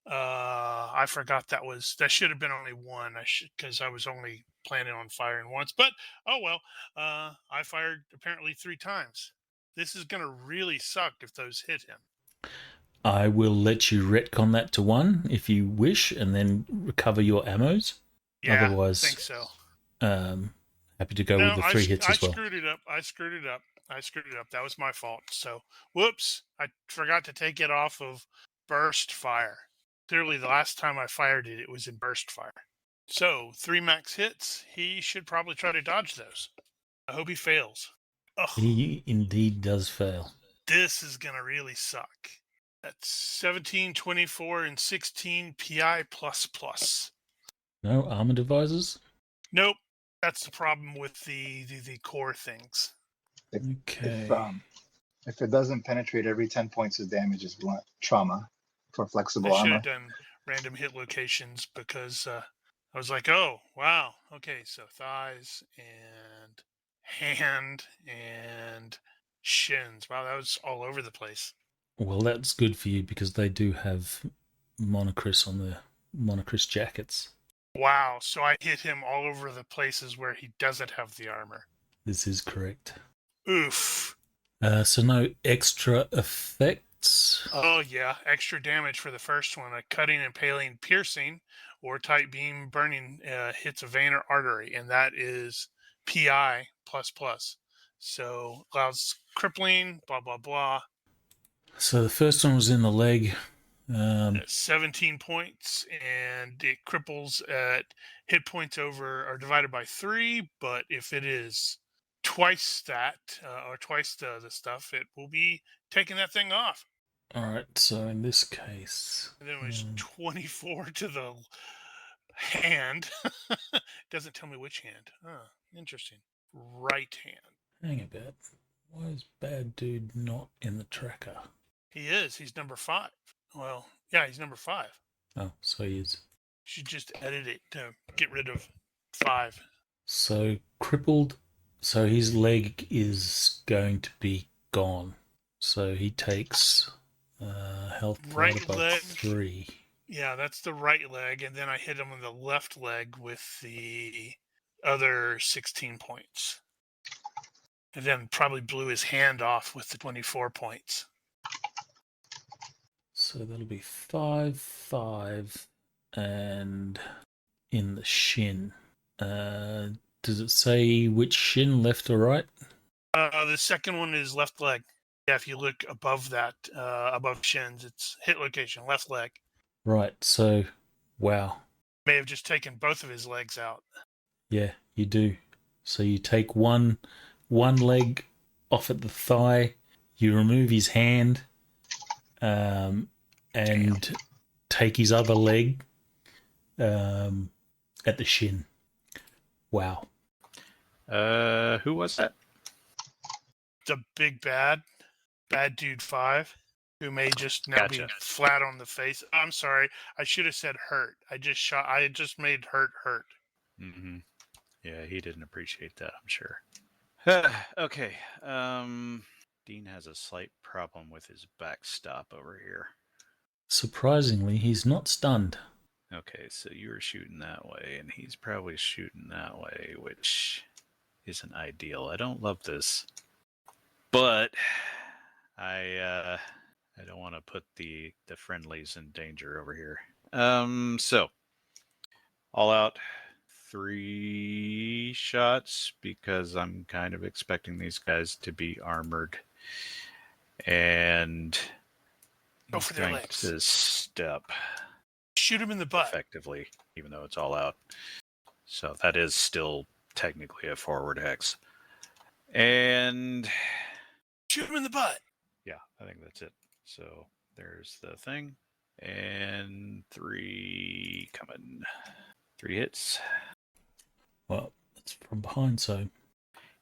I forgot that should have been only one. Because I was only planning on firing once. But oh well. I fired apparently 3 times. This is gonna really suck if those hit him. I will let you retcon that to 1 if you wish, and then recover your ammos. Yeah, Otherwise, I think so. Happy to go with the 3 hits as well. I screwed it up. That was my fault. So, whoops. I forgot to take it off of burst fire. Clearly, the last time I fired it, it was in burst fire. So, 3 max hits. He should probably try to dodge those. I hope he fails. Oh, He indeed does fail. this is going to really suck. That's 17, 24, and 16 PI++. No armor devices? Nope. That's the problem with the core things. If it doesn't penetrate, every 10 points of damage is blunt trauma for flexible I should armor. have done random hit locations because I was like, oh, wow. Okay, so thighs and hand and shins. Wow, that was all over the place. Well, that's good for you because they do have monocris on the monocris jackets. Wow, so I hit him all over the places where he doesn't have the armor. This is correct. Oof. So no extra effects. Oh, yeah. Extra damage for the first one. A cutting, impaling, piercing, or tight beam burning hits a vein or artery, and that is PI++. So allows crippling, blah, blah, blah. So the first one was in the leg. 17 points, and it cripples at hit points are divided by 3, but if it is twice that, or twice the stuff, it will be taking that thing off. All right, so in this case... And then it was 24 to the hand. Doesn't tell me which hand. Oh, interesting. right hand. Hang about. Why is Bad Dude not in the tracker? He is. He's number 5. Well, yeah, he's number 5. Oh, so he is. Should just edit it to get rid of 5. So crippled. So his leg is going to be gone. So he takes health Right right above leg. 3. Yeah, that's the right leg, and then I hit him on the left leg with the other 16 points. And then probably blew his hand off with the 24 points. So that'll be 5, 5, and in the shin. Does it say which shin, left or right? The second one is left leg. Yeah, if you look above that, above shins, it's hit location, left leg. Right, so, wow. May have just taken both of his legs out. Yeah, you do. So you take one leg off at the thigh, you remove his hand, and take his other leg at the shin. Wow. Who was that? The big bad dude 5, who may just now Gotcha. be flat on the face. I'm sorry, I should have said hurt. I just made hurt. Mm-hmm. Yeah, he didn't appreciate that, I'm sure. Okay. Dean has a slight problem with his backstop over here. Surprisingly, he's not stunned. Okay, so you were shooting that way, and he's probably shooting that way, which isn't ideal. I don't love this, but I don't want to put the friendlies in danger over here. So all out 3 shots because I'm kind of expecting these guys to be armored, and Go he's for their going legs. to step Shoot him in the butt. effectively, even though it's all out. So that is still technically a forward hex. And Shoot him in the butt. yeah, I think that's it. So there's the thing. And 3 coming. 3 hits. Well, it's from behind, so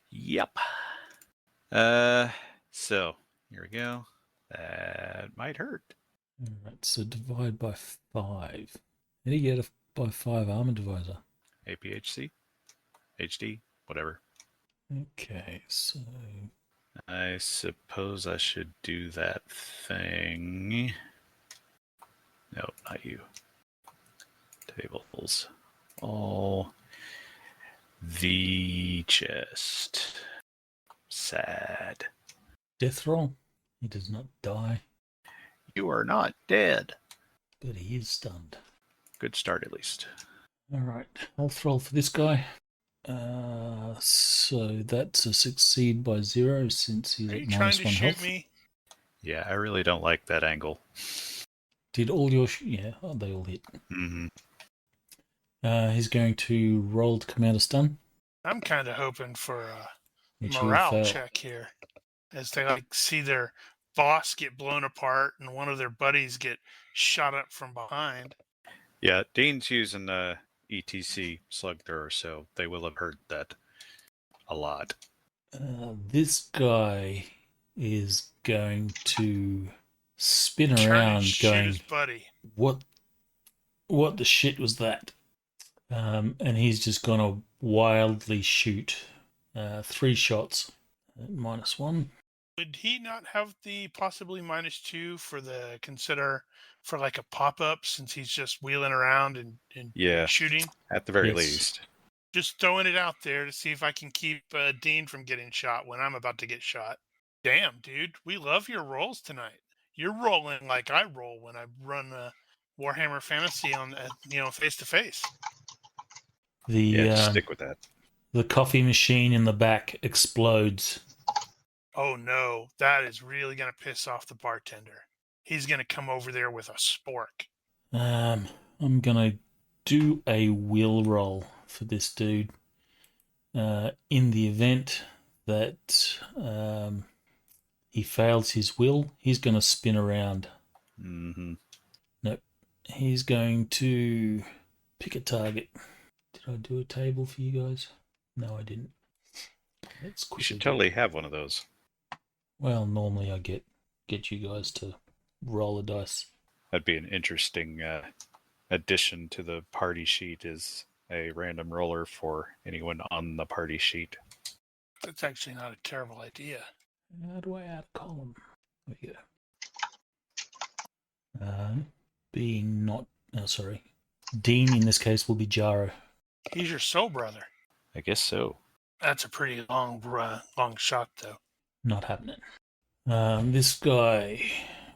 Yep. So here we go. That might hurt. alright, so divide by 5. How do you get a by 5 armor divisor? APHC? HD? Whatever. Okay, so I suppose I should do that thing. No, not you. Tables. All the chest. Sad. death roll. He does not die, You are not dead. but he is stunned. Good start, at least. Alright, health roll for this guy. So that's a succeed by 0 since he's Are you at trying to -1 shoot health. me? Yeah, I really don't like that angle. Did all your yeah, they all hit. Mm-hmm. He's going to roll to come out of stun, I'm kind of hoping for a which he will morale fail. check here, as they like see their boss get blown apart and one of their buddies get shot up from behind. Yeah, Dean's using the ETC slug thrower, so they will have heard that a lot. This guy is going to spin Turn and around, shoot going, his buddy. "What the shit was that?" And he's just gonna wildly shoot 3 shots at -1. Would he not have the possibly -2 for the consider for like a pop up, since he's just wheeling around and Yeah, shooting? at the very Yes. least. Just throwing it out there to see if I can keep Dean from getting shot when I'm about to get shot. Damn, dude, we love your rolls tonight. You're rolling like I roll when I run Warhammer Fantasy on face to face. The Yeah, just stick with that. the coffee machine in the back explodes. Oh no, that is really gonna piss off the bartender. He's gonna come over there with a spork. I'm gonna do a will roll for this dude. In the event that he fails his will, he's going to spin around. Mm-hmm. Nope. He's going to pick a target. Did I do a table for you guys? No, I didn't. Let's You quickly should get- totally have one of those. Well, normally I get you guys to roll a dice. That'd be an interesting addition to the party sheet, is a random roller for anyone on the party sheet. That's actually not a terrible idea. How do I add a column? There we go. Being not... Oh, sorry. Dean, in this case, will be Jaro. He's your soul brother. I guess so. That's a pretty long shot, though. Not happening. This guy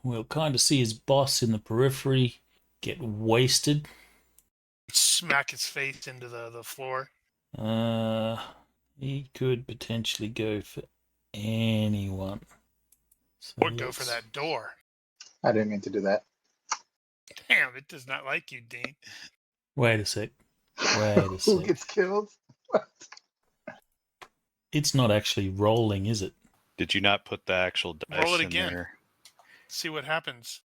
will kind of see his boss in the periphery get wasted. Smack his face into the floor. He could potentially go for anyone. So Or go for that door. I didn't mean to do that. Damn, it does not like you, Dean. Wait a sec. Wait a Who sec. gets killed? It's not actually rolling, is it? Did you not put the actual dice Roll it in again. there? See what happens.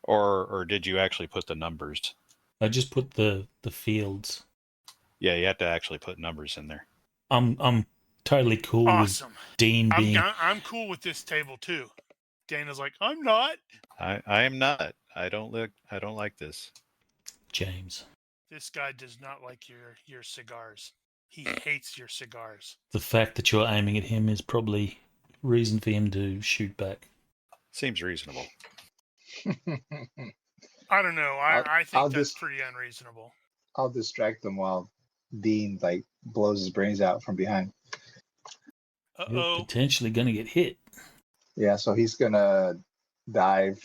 Or did you actually put the numbers? I just put the fields. Yeah, you have to actually put numbers in there. I'm totally cool with Awesome. Dean being... I'm cool with this table too. Dana's like, I'm not. I am not. I don't like this. James. This guy does not like your cigars. He hates your cigars. The fact that you're aiming at him is probably reason for him to shoot back. Seems reasonable. I don't know. I think I'll that's just- pretty unreasonable. I'll distract them while Dean blows his brains out from behind. You're Uh-oh. potentially going to get hit. Yeah, so he's gonna dive,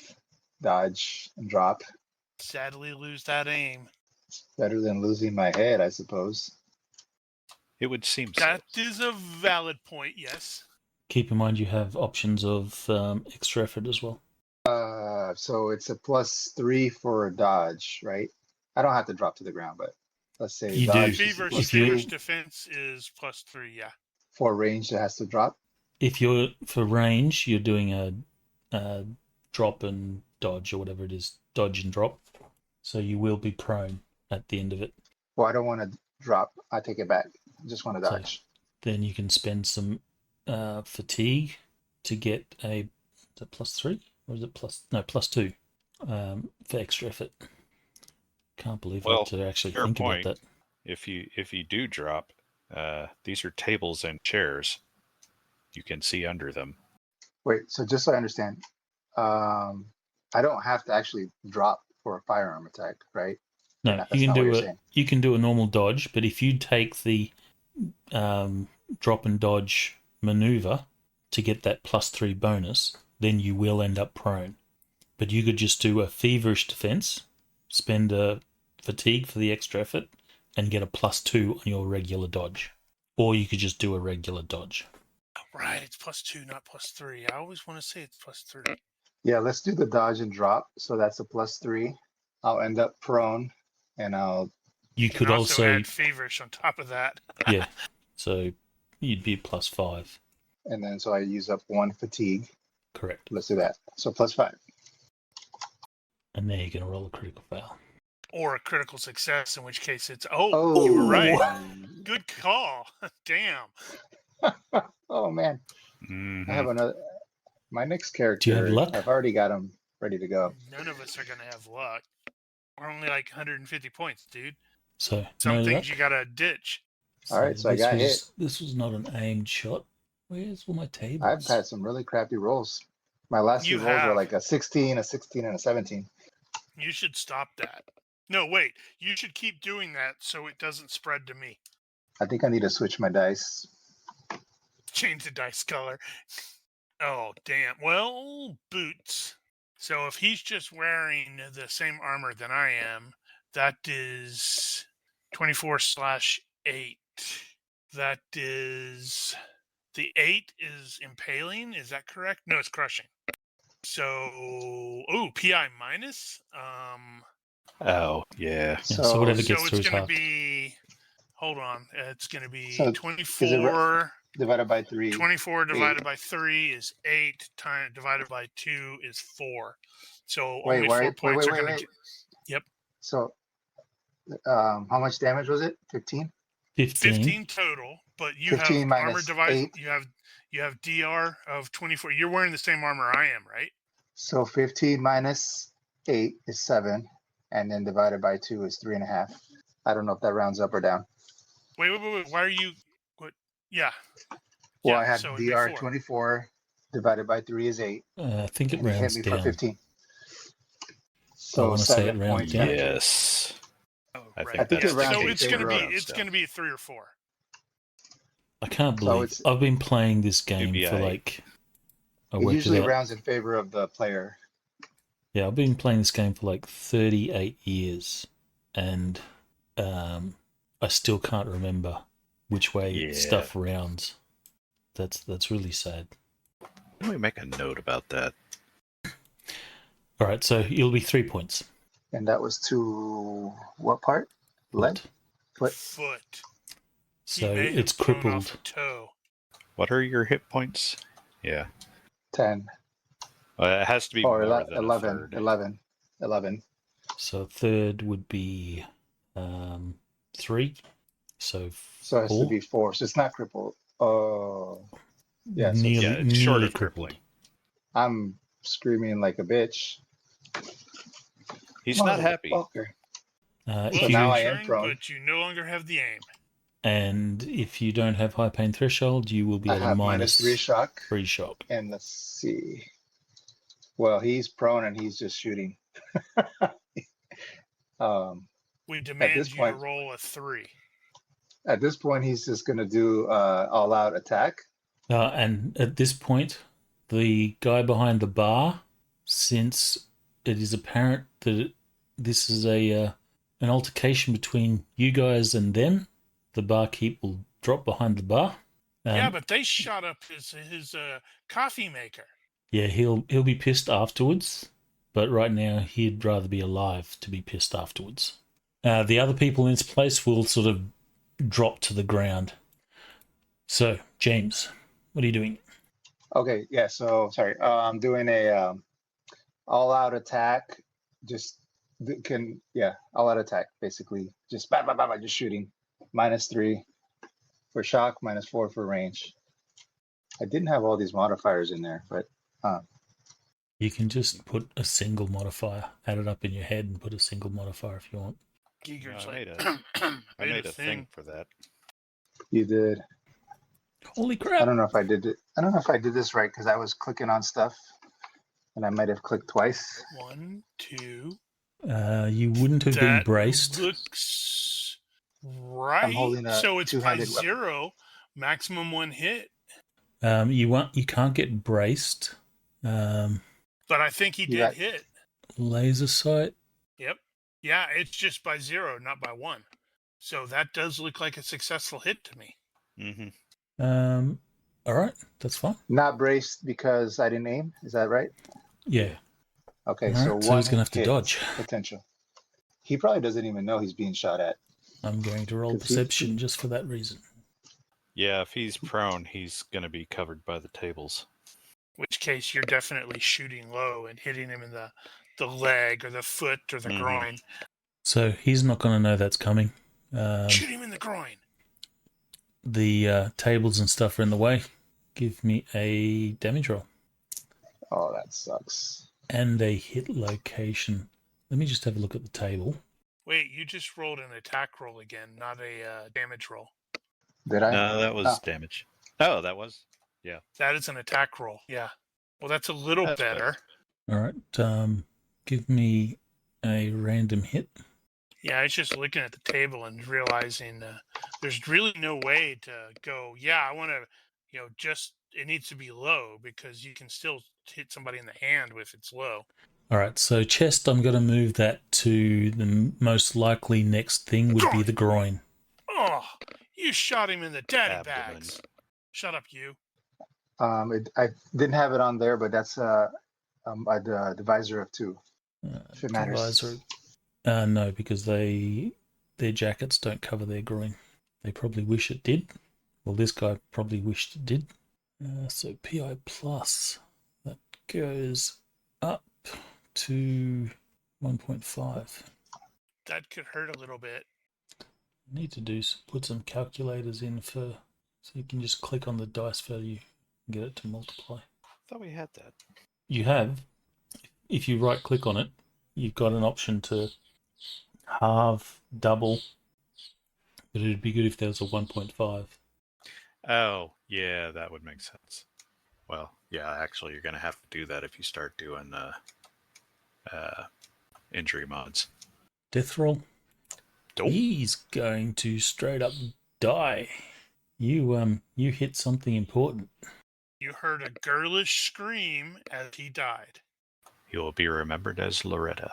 dodge, and drop. Sadly lose that aim. Better than losing my head, I suppose. It would seem That so. is a valid point, yes. Keep in mind you have options of extra effort as well. So it's a +3 for a dodge, right? I don't have to drop to the ground, but let's say You do. dodge is Feverish, If you- feverish defense is +3, yeah. for range that has to drop. If you're for range, you're doing a drop and dodge or whatever it is, dodge and drop. So you will be prone at the end of it. Well, I don't want to drop. I take it back. I just want to So- dodge. Then you can spend some fatigue to get a... Is it +3? Or is it +2 for extra effort. Can't believe Well, I had to actually fair think point. about that. If you do drop, these are tables and chairs. You can see under them. Wait, so just so I understand, I don't have to actually drop for a firearm attack, right? No, That's you can not what do you're a saying. you can do a normal dodge, but if you take the drop and dodge maneuver to get that +3 bonus, then you will end up prone. But you could just do a feverish defense, spend a fatigue for the extra effort, and get a +2 on your regular dodge. Or you could just do a regular dodge. Right, it's +2, not +3. I always want to say it's +3. Yeah, let's do the dodge and drop. So that's a +3. I'll end up prone, and I'll. You You could can also also add feverish on top of that. yeah. So you'd be +5. And then so I use up 1 fatigue. Correct. Let's do that. So +5. And there you're going to roll a critical fail. Or a critical success, in which case it's, Oh, you were right. Good call. Damn. Oh man, Mhm. I have another. My next Do you have character, luck? I've already got him ready to go. None of us are going to have luck. We're only like 150 points, dude. So Some no things luck. you got to ditch. All right, so I got hit. This was not an aimed shot. Where's all my tables? I've had some really crappy rolls. My last You two rolls were have. like a 16, a 16, and a 17. You should stop that. No, wait. You should keep doing that so it doesn't spread to me. I think I need to switch my dice. Change the dice color. Oh, damn. Well, boots. So if he's just wearing the same armor than I am, that is 24/8. That is... The 8 is impaling. Is that correct? No, it's crushing. So... Oh, PI minus? Oh, yeah. Yeah, so whatever So gets through it's is going half. to be... Hold on. It's going to be So, is it 24... Divided by 3. 24 divided by 3 is 8. Divided by 2 is 4. So only 4 points are going to... Yep. So, how much damage was it? 15? 15 total, but you have 15 armor minus device. 8. You have DR of 24. You're wearing the same armor I am, right? So 15 minus 8 is 7. And then divided by 2 is 3.5. I don't know if that rounds up or down. Wait. Why are you? What? Yeah. Well, Yeah, I have so it'd be DR 4. 24 divided by 3 is 8. I think it And he hit rounds me for down. 15. I So want to say it rounds down. 7.5. Yes. Oh, I right. think I think that's it the rounds So in case. it's gonna favor be of- it's gonna be 3 or 4. I can't So believe it's- I've been playing this game for 2BI. like. I It worked usually it out. rounds in favor of the player. Yeah, I've been playing this game for like 38 years, and I still can't remember which way Yeah. stuff rounds. That's really sad. Let me make a note about that. All right, so it'll be 3 points. And that was to what part? Leg? Foot. Foot. So He may it's have blown crippled. off a toe. What are your hit points? Yeah. 10. It has to be Or more than 11. a third. 11. So a third would be 3. So So it has to 4. be 4. So it's not crippled. Oh. Yeah, so nearly, Yeah, it's short nearly of crippled. crippling. I'm screaming like a bitch. He's not happy. Motherfucker. If Well, you now I you're am trying, prone. but you no longer have the aim. and if you don't have high pain threshold, you will be I at a have minus -3 shock. 3 shock. And let's see. Well, he's prone and he's just shooting. We this demand you to point- roll a 3. At this point, he's just going to do all-out attack. And at this point, the guy behind the bar, since it is apparent that this is an altercation between you guys and them, the barkeep will drop behind the bar. Yeah, but they shot up his coffee maker. Yeah, he'll be pissed afterwards, but right now he'd rather be alive to be pissed afterwards. The other people in this place will sort of drop to the ground. So, James, what are you doing? Okay, yeah, so, sorry. I'm doing a all-out attack. All-out attack, basically. Just just shooting. -3 for shock, -4 for range. I didn't have all these modifiers in there, but You can just put a single modifier, add it up in your head and put a single modifier if you want. Giger's No, I like, made a thing for that. you did. Holy I crap! don't know if I did it. I don't know if I did this right because I was clicking on stuff and I might have clicked twice. 1, 2. You wouldn't have been That braced. looks right. holding a So it's by two-handed weapon. 0, maximum 1 hit. You can't get braced. But I think he You did got- hit. Laser sight. Yep. Yeah, it's just by 0, not by 1. So that does look like a successful hit to me. Mm-hmm. All right, that's fine. Not braced because I didn't aim. Is that right? Yeah. Okay, All so right, so one he's gonna have to hit dodge. potential. He probably doesn't even know he's being shot at. I'm going to roll 'Cause he- perception just for that reason. Yeah, if he's prone, he's going to be covered by the tables. In which case, you're definitely shooting low and hitting him in the leg or the foot or the Mhm. groin. So he's not going to know that's coming. Shoot him in the groin. The tables and stuff are in the way. Give me a damage roll Oh, that sucks. and a hit location. Let me just have a look at the table. Wait, you just rolled an attack roll again, not a damage roll. Did I? No, that was damage. Oh, that was? That is an attack roll. Yeah. Well, that's a little That's better. All right. Give me a random hit. Yeah, I was just looking at the table and realizing there's really no way to go, yeah, I want to, it needs to be low because you can still hit somebody in the hand if it's low. All right. So chest, I'm going to move that to the most likely next thing would be the groin. Oh, you shot him in the daddy Abdomen. bags. Shut up, you. I didn't have it on there, but that's a divisor of 2. If it matters. Divisor. No, because their jackets don't cover their groin. They probably wish it did. Well, this guy probably wished it did. So PI plus, that goes up to 1.5. That could hurt a little bit. I need to put some calculators in so you can just click on the dice value and get it to multiply. I thought we had that. You have. If you right click on it, you've got an option to halve, double, but it'd be good if there was a 1.5. Oh, yeah, that would make sense. Well, yeah, actually, you're going to have to do that if you start doing injury mods. Death roll. Nope. He's going to straight up die. You hit something important. You heard a girlish scream as he died. He will be remembered as Loretta.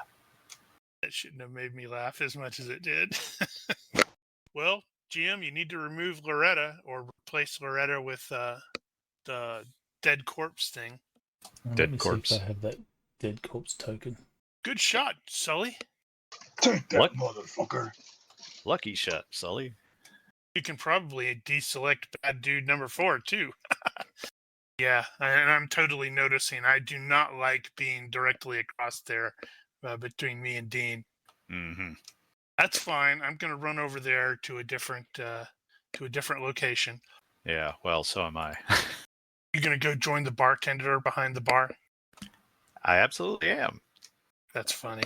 That shouldn't have made me laugh as much as it did. Well, GM, you need to remove Loretta or replace Loretta with the dead corpse thing. Let me corpse. see if I have that dead corpse token. Good shot, Sully. Take that, What? motherfucker. Lucky shot, Sully. You can probably deselect bad dude number 4 too. Yeah, and I'm totally noticing. I do not like being directly across there between me and Dean. Mm-hmm. That's fine. I'm going to run over there to a different location. Yeah, well, so am I. You're going to go join the bartender behind the bar? I absolutely am. That's funny.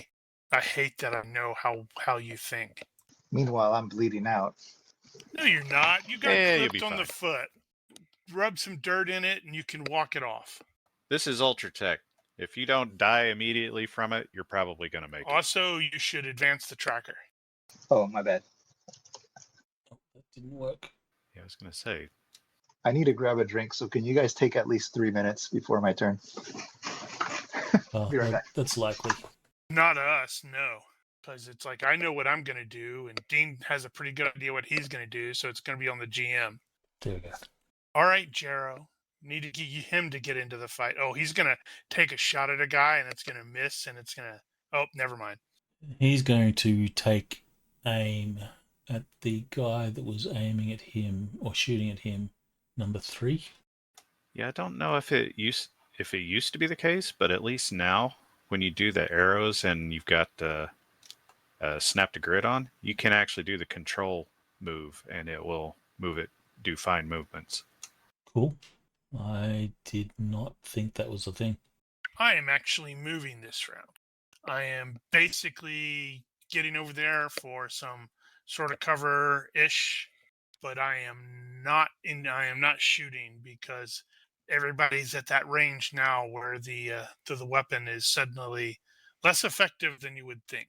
I hate that I know how you think. Meanwhile, I'm bleeding out. No, you're not. You got You'll clipped be on the fine. foot. Rub some dirt in it and you can walk it off. This is Ultra Tech. If you don't die immediately from it, you're probably going to make it. Also, you should advance the tracker. Oh, my bad. Oh, that didn't work. Yeah, I was going to say. I need to grab a drink, so can you guys take at least 3 minutes before my turn? Oh, Be right back. that's likely. Not us, no. Because it's like, I know what I'm going to do, and Dean has a pretty good idea what he's going to do, so it's going to be on the GM. There we go. All right, Jero. Need to get him to get into the fight. Oh, he's going to take a shot at a guy, and it's going to miss, and it's going to... Oh, never mind. He's going to take aim at the guy that was aiming at him or shooting at him, number 3. Yeah, I don't know if it used to be the case, but at least now, when you do the arrows and you've got snap to grid on, you can actually do the control move, and it will do fine movements. Cool. I did not think that was a thing. I am actually moving this round. I am basically getting over there for some sort of cover-ish, but I am not shooting because everybody's at that range now where the weapon is suddenly less effective than you would think.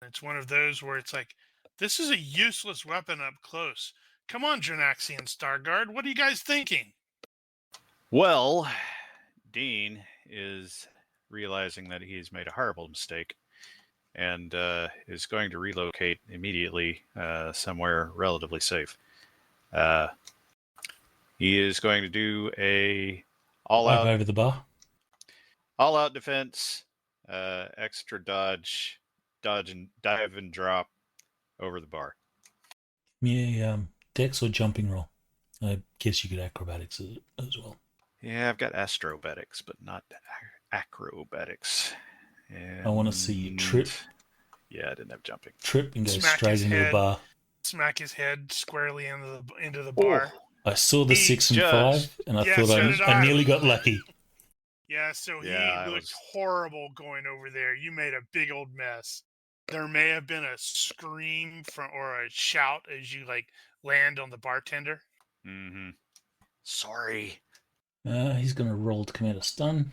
It's one of those where it's like, this is a useless weapon up close. Come on, Drenaxi and Starguard, what are you guys thinking? Well, Dean is realizing that he's made a horrible mistake and is going to relocate immediately somewhere relatively safe. He is going to do a all-out over the bar. All-out defense, extra dodge and dive and drop over the bar. Yeah, dex or jumping roll. I guess you could acrobatics as well. Yeah, I've got astrobatics, but not acrobatics. And I want to see you trip. Yeah, I didn't have jumping. Trip and go Smack straight his into head. the bar. Smack his head squarely into the bar. I saw the He 6 and just- 5, and I Yeah, thought so did I I. nearly got lucky. Yeah, so Yeah, he looked horrible going over there. You made a big old mess. There may have been a scream or a shout as you land on the bartender. Mm-hmm. Sorry. He's going to roll to come out of stun,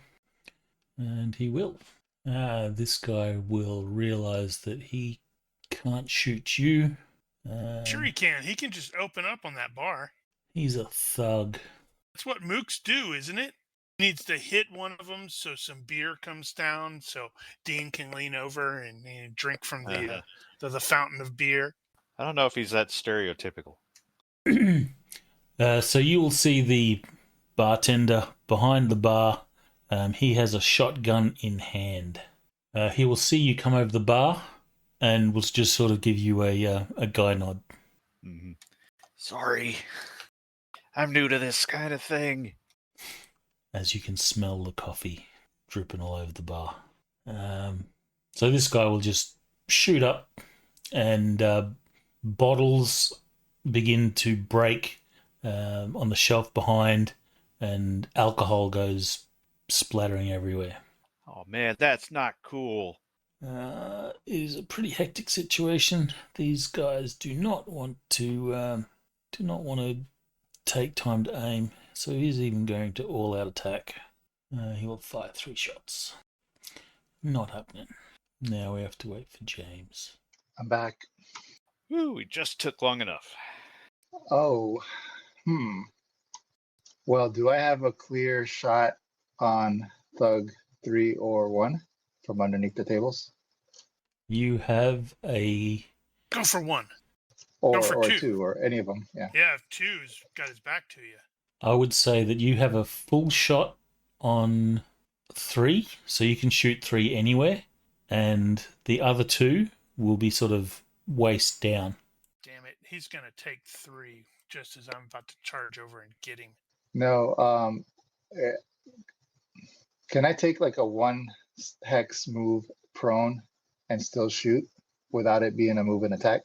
and he will. This guy will realize that he can't shoot you. Sure he can. He can just open up on that bar. He's a thug. That's what mooks do, isn't it? He needs to hit one of them so some beer comes down so Dean can lean over and drink from the fountain of beer. I don't know if he's that stereotypical. So you will see the bartender behind the bar. He has a shotgun in hand. He will see you come over the bar and will just sort of give you a guy nod. Mm-hmm. Sorry. I'm new to this kind of thing. As you can smell the coffee dripping all over the bar. So this guy will just shoot up and bottles begin to break on the shelf behind, and alcohol goes splattering everywhere. Oh man, that's not cool. It is a pretty hectic situation. These guys do not want to take time to aim, so he's even going to all-out attack. He will fire 3 shots. Not happening. Now we have to wait for James. I'm back. Woo, we just took long enough. Oh, Well, do I have a clear shot on Thug 3 or 1 from underneath the tables? You have a... Go for 1. Or, Go for or 2. 2, or any of them, yeah. Yeah, if 2's got his back to you. I would say that you have a full shot on 3, so you can shoot 3 anywhere, and the other 2 will be sort of waist down. Damn it, he's going to take 3 just as I'm about to charge over and get him. No, can I take like a 1 hex move prone and still shoot without it being a move and attack?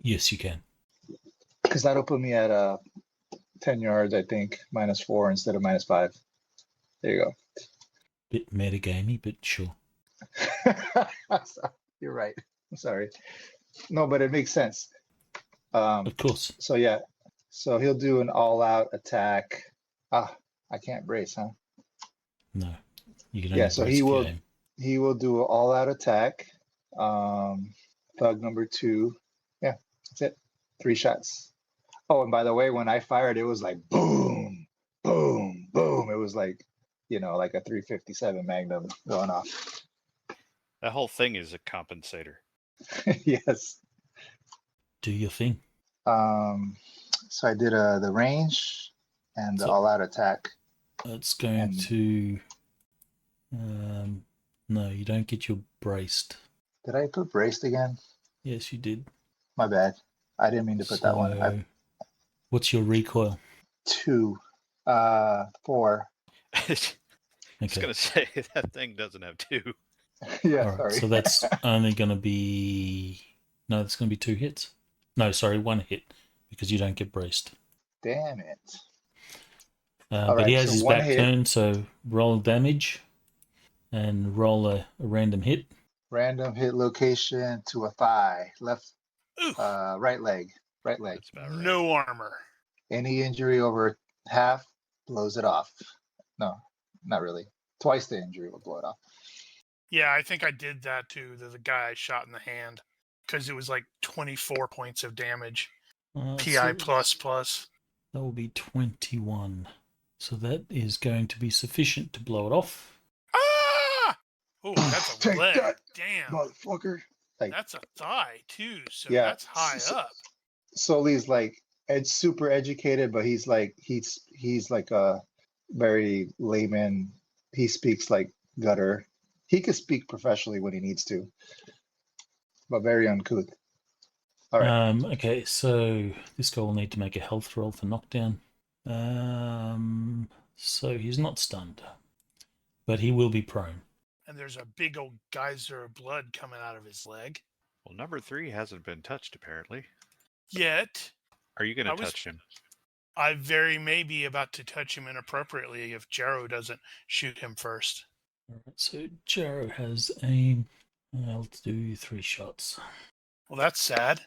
Yes, you can. Because that'll put me at 10 yards, I think, -4 instead of -5. There you go. Bit metagamey, but sure. You're right. I'm sorry. No, but it makes sense. Of course. So yeah, so he'll do an all-out attack. I can't brace, huh? No. You can Yeah, only so brace if you aim. he will do an all-out attack. Thug number 2. Yeah, that's it. 3 shots. Oh, and by the way, when I fired, it was like boom, boom, boom. It was like, like a 357 Magnum going off. That whole thing is a compensator. Yes. Do your thing. So I did the range and the So- all-out attack. It's going And- to... no, you don't get your braced. Did I put braced again? Yes, you did. My bad. I didn't mean to put that one. So, what's your recoil? 2, 4. I was Okay. gonna say that thing doesn't have 2. Yeah, All right, sorry. so that's only going to be... No, that's going to be 2 hits. No, sorry, 1 hit, because you don't get braced. Damn it. But he right, has so his 1 back hit. turn, so roll damage and roll a random hit. Random hit location to a thigh. Left, Ooh, right leg. Right leg. That's about right. no armor. Any injury over half blows it off. No, not really. Twice the injury will blow it off. Yeah, I think I did that to the guy I shot in the hand because it was like 24 points of damage. PI plus. That will be 21. So that is going to be sufficient to blow it off. Ah! Oh, that's a Take leg. that, Damn. Motherfucker. Like, That's a thigh too, so Yeah, that's high up. Sully's like super educated, but he's like a very layman. He speaks like gutter. He could speak professionally when he needs to, but very uncouth. All right. Okay, so this guy will need to make a health roll for knockdown. So he's not stunned, but he will be prone. And there's a big old geyser of blood coming out of his leg. Well, number 3 hasn't been touched apparently. Yet, Are you gonna I was- touch him? I very may be about to touch him inappropriately if Jarrow doesn't shoot him first. All right, so Jarrow has aim. Let's do 3 shots. Well, that's sad.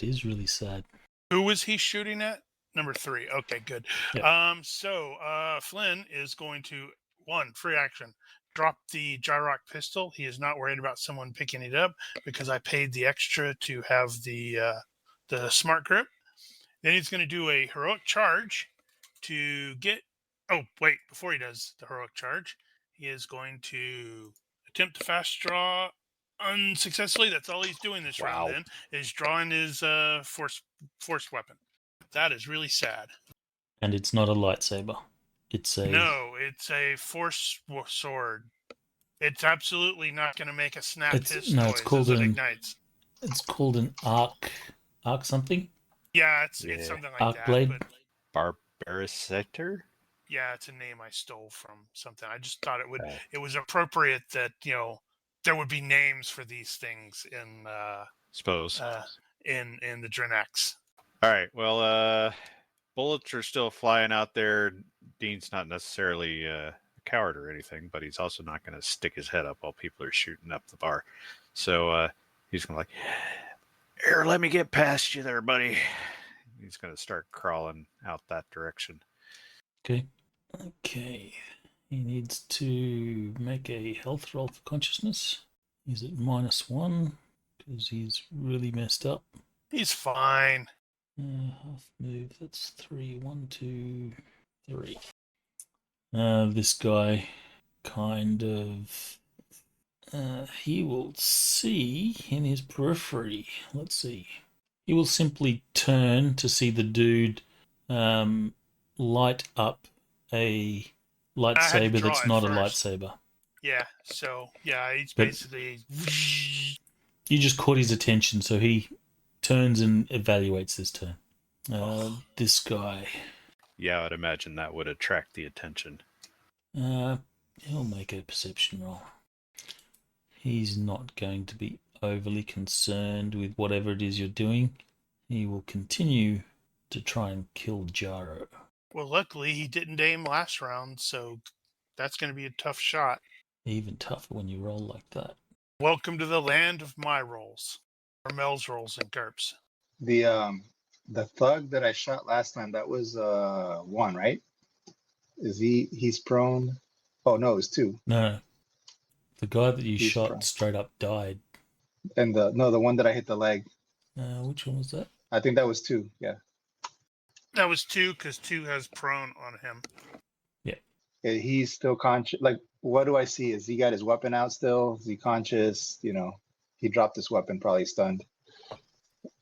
It is really sad. Who was he shooting at? Number 3. Okay, good. Yep. So Flynn is going to, 1, free action, drop the Gyrock pistol. He is not worried about someone picking it up because I paid the extra to have the smart grip. Then he's going to do a heroic charge to get... Oh, wait, before he does the heroic charge, he is going to attempt to fast draw unsuccessfully. That's all he's doing this Wow. round then, is drawing his force weapon. That is really sad. And it's not a lightsaber. It's a... No, it's a force sword. It's absolutely not going to make a snap It's- hiss no, noise it's called as it an- ignites. It's called an arc something? Yeah, it's Yeah. something like Arc that. blade? But Barbaricenter? yeah, it's a name I stole from something. I just thought Oh. it was appropriate that there would be names for these things in Suppose. in the Drenex. All right. Well, bullets are still flying out there. Dean's not necessarily a coward or anything, but he's also not going to stick his head up while people are shooting up the bar. So he's going to here, let me get past you there, buddy. He's going to start crawling out that direction. Okay. Okay. He needs to make a health roll for consciousness. He's at -1 because he's really messed up. He's fine. Half move, that's 3. 1, 2, 3. This guy kind of... he will see in his periphery. Let's see. He will simply turn to see the dude light up a lightsaber that's not a lightsaber. Yeah, so, yeah, he's But basically... you just caught his attention, so he turns and evaluates this turn. This guy... Yeah, I'd imagine that would attract the attention. He'll make a perception roll. He's not going to be overly concerned with whatever it is you're doing. He will continue to try and kill Jaro. Well, luckily he didn't aim last round, so that's going to be a tough shot. Even tougher when you roll like that. Welcome to the land of my rolls, or Mel's rolls in GURPS. The thug that I shot last time, that was 1, right? He's prone? Oh no, it was 2. No. The guy that you He's shot prone. straight up died. And the one that I hit the leg. Which one was that? I think that was 2. Yeah. That was 2 because 2 has prone on him. Yeah, he's still conscious. Like, what do I see? Is he got his weapon out still? Is he conscious? He dropped his weapon, probably stunned.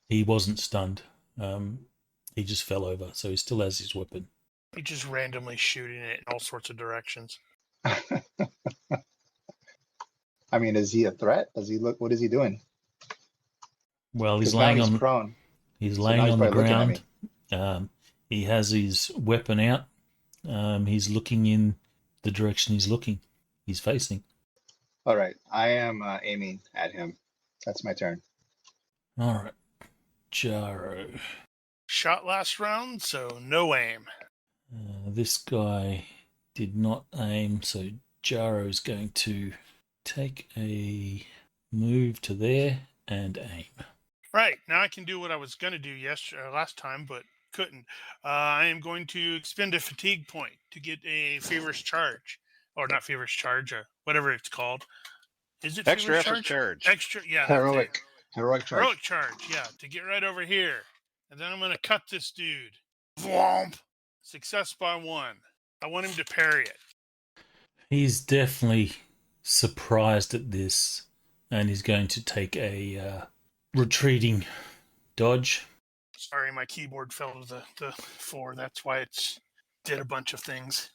He wasn't stunned. He just fell over, so he still has his weapon. He's just randomly shooting it in all sorts of directions. I mean, is he a threat? Does he look? What is he doing? Well, he's 'Cause now laying he's on. prone. He's So laying now he's on the probably looking at ground. He has his weapon out. He's looking in the direction he's facing. All right, I am aiming at him. That's my turn. All right, Jaro. Shot last round, so no aim. This guy did not aim, so Jaro's going to take a move to there and aim. Right, now I can do what I was going to do last time, but couldn't. I am going to expend a fatigue point to get a feverish charge. Or not feverish charge, whatever it's called. Is it Extra feverish effort charge. Extra, yeah. Heroic charge. Heroic charge, yeah, to get right over here. And then I'm going to cut this dude. Vwomp! Success by 1. I want him to parry it. He's definitely surprised at this, and he's going to take a retreating dodge. Sorry, my keyboard fell to the floor. That's why it did a bunch of things.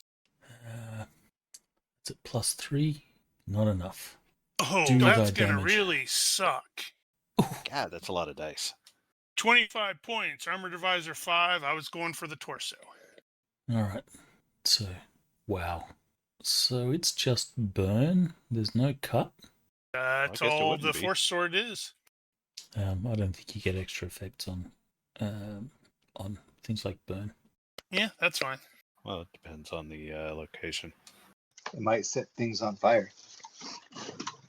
It's at +3. Not enough. Oh, Do that's that going to damage. really suck. God, that's a lot of dice. 25 points. Armor divisor 5. I was going for the torso. All right. So, wow. So it's just burn. There's no cut. That's I guess it all wouldn't the be. force sword is. I don't think you get extra effects on things like burn. Yeah, that's fine. Well, it depends on the location. It might set things on fire.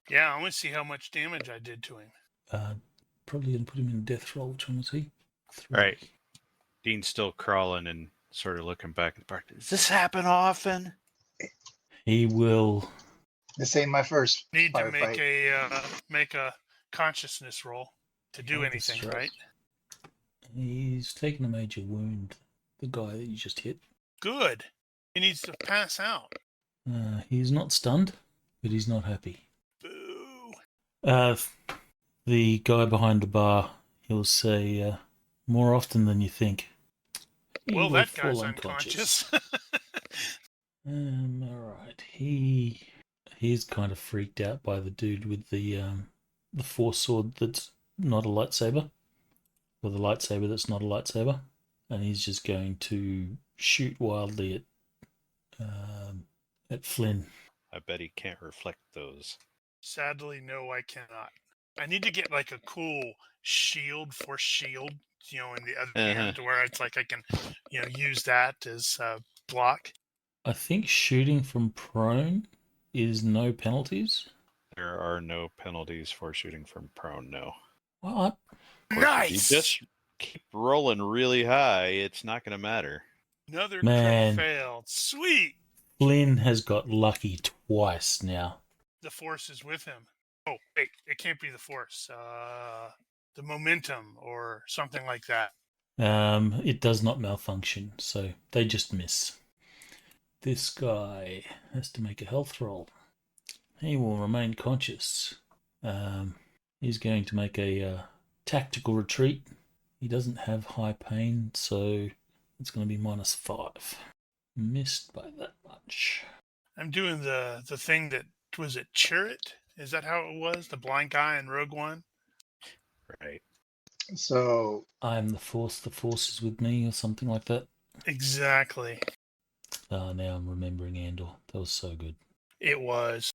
Yeah, I want to see how much damage I did to him. Probably going to put him in death roll. Which one was he? 3. All right. Dean's still crawling and sort of looking back at the bar. Does this happen often? He will. This ain't my first Need to firefight. make a consciousness roll to do anything, Stress. right? He's taken a major wound. The guy that you just hit. Good. He needs to pass out. He's not stunned, but he's not happy. Boo. The guy behind the bar, he'll say, more often than you think. He Well, will that fall guy's unconscious. Alright. He's kind of freaked out by the dude with the force sword that's not a lightsaber. Or the lightsaber that's not a lightsaber. And he's just going to shoot wildly at Flynn. I bet he can't reflect those. Sadly, no, I cannot. I need to get like a cool force shield, in the other Uh-huh. hand, where it's like I can, use that as block. I think shooting from prone is no penalties. There are no penalties for shooting from prone, no. What? Of course, if you Nice. just keep rolling really high, it's not going to matter. Another Man. crit failed. Sweet. Flynn has got lucky twice now. The force is with him. Oh, wait, it can't be the force. The momentum or something like that. It does not malfunction, so they just miss. This guy has to make a health roll. He will remain conscious. He's going to make a tactical retreat. He doesn't have high pain, so it's going to be -5. Missed by that much. I'm doing the thing that, was it Chirrut? Is that how it was? The blind guy in Rogue One? Right. So I am the force is with me, or something like that. Exactly. Now I'm remembering Andor. That was so good. It was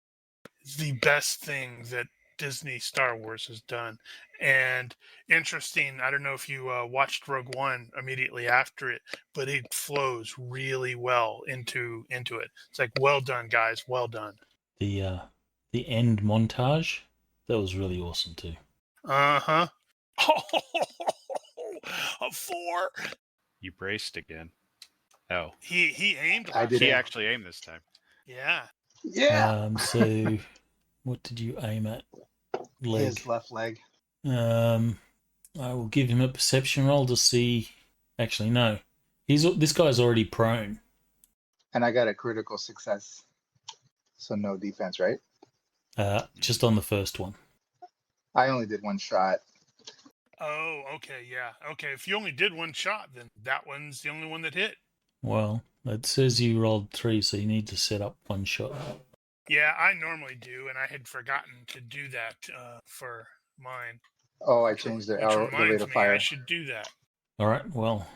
the best thing that Disney Star Wars has done. And interesting, I don't know if you watched Rogue One immediately after it, but it flows really well into it. It's like, well done, guys, well done. The end montage, that was really awesome too. Uh-huh. A 4. You braced again. Oh. He aimed. I did. He actually aimed this time. Yeah. Yeah. So what did you aim at? Leg. His left leg. I will give him a perception roll to see. Actually, no. This guy's already prone. And I got a critical success. So no defense, right? Just on the first one. I only did one shot. Oh, okay, yeah. Okay, if you only did one shot, then that one's the only one that hit. Well, it says you rolled 3, so you need to set up one shot. Yeah, I normally do, and I had forgotten to do that for mine. Oh, I changed the rate reminds of me fire. I should do that. All right. Well,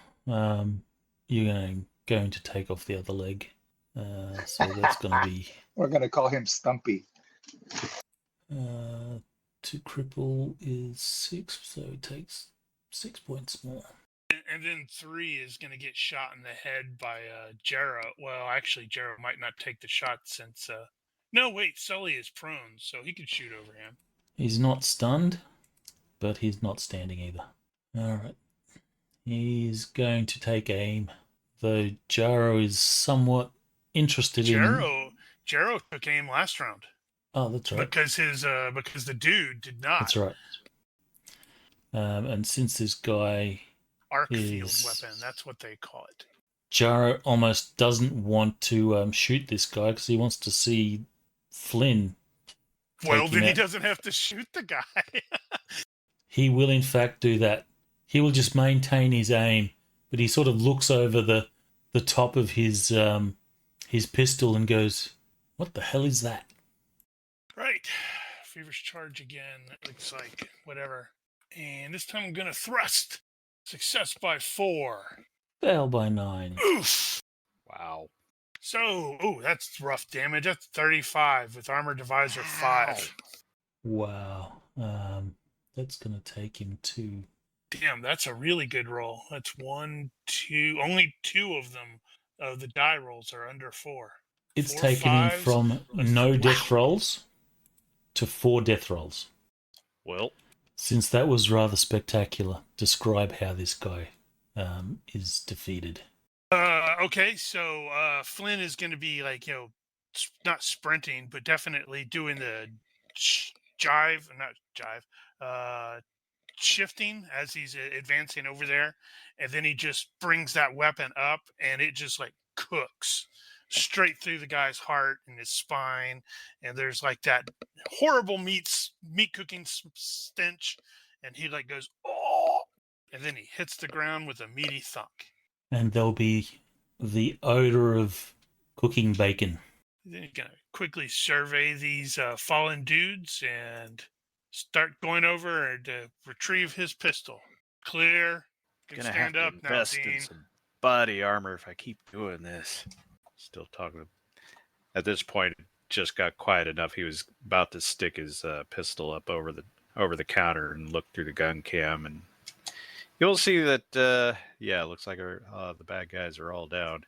you're going to take off the other leg. So that's going to be. We're gonna call him Stumpy. To cripple is 6, so it takes 6 points more. And then 3 is going to get shot in the head by Jarrah. Well, actually, Jarrah might not take the shot since... No, wait, Sully is prone, so he could shoot over him. He's not stunned, but he's not standing either. All right. He's going to take aim, though Jarrah is somewhat interested in... Jarrah took aim last round. Oh, that's right. Because the dude did not. That's right. And since this guy arc field weapon, that's what they call it. Jarrah almost doesn't want to shoot this guy because he wants to see Flynn. Well, then he doesn't have to shoot the guy. He will, in fact, do that. He will just maintain his aim, but he sort of looks over the top of his pistol and goes, "What the hell is that?" Right. Feverish charge again. That looks like whatever. And this time I'm going to thrust. Success by 4. Fail by 9. Oof. Wow. So, that's rough damage. That's 35 with armor divisor 5. Wow. That's going to take him to... Damn, that's a really good roll. That's 1, 2. Only 2 of them, the die rolls, are under 4. It's 4 taken him fives. from no death rolls to 4 death rolls. Well, Since that was rather spectacular, describe how this guy is defeated. Okay, so Flynn is going to be like, not sprinting, but definitely doing the shifting as he's advancing over there. And then he just brings that weapon up and it just like cooks straight through the guy's heart and his spine. And there's like that horrible meat cooking stench. And he like goes, oh, and then he hits the ground with a meaty thunk. And there'll be the odor of cooking bacon. Then you're going to quickly survey these fallen dudes and start going over and retrieve his pistol. Clear. Can gonna stand have up to now, invest Dean. in some body armor if I keep doing this. Still talking. At this point, it just got quiet enough. He was about to stick his pistol up over over the counter and look through the gun cam, and you'll see that it looks like the bad guys are all down.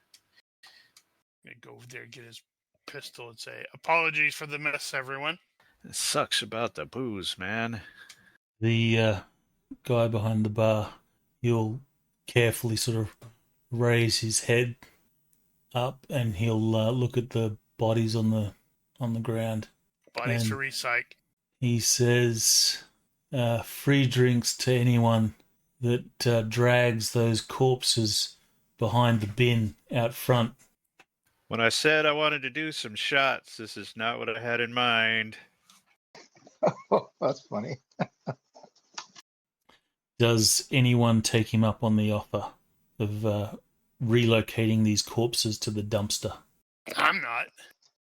I'm gonna go over there, get his pistol, and say, "Apologies for the mess, everyone." It sucks about the booze, man. The guy behind the bar, he'll carefully sort of raise his head up, and he'll look at the bodies on the ground. Bodies And for recyc. he says, "Free drinks to anyone that drags those corpses behind the bin out front." When I said I wanted to do some shots, this is not what I had in mind. Oh, that's funny. Does anyone take him up on the offer of relocating these corpses to the dumpster? I'm not.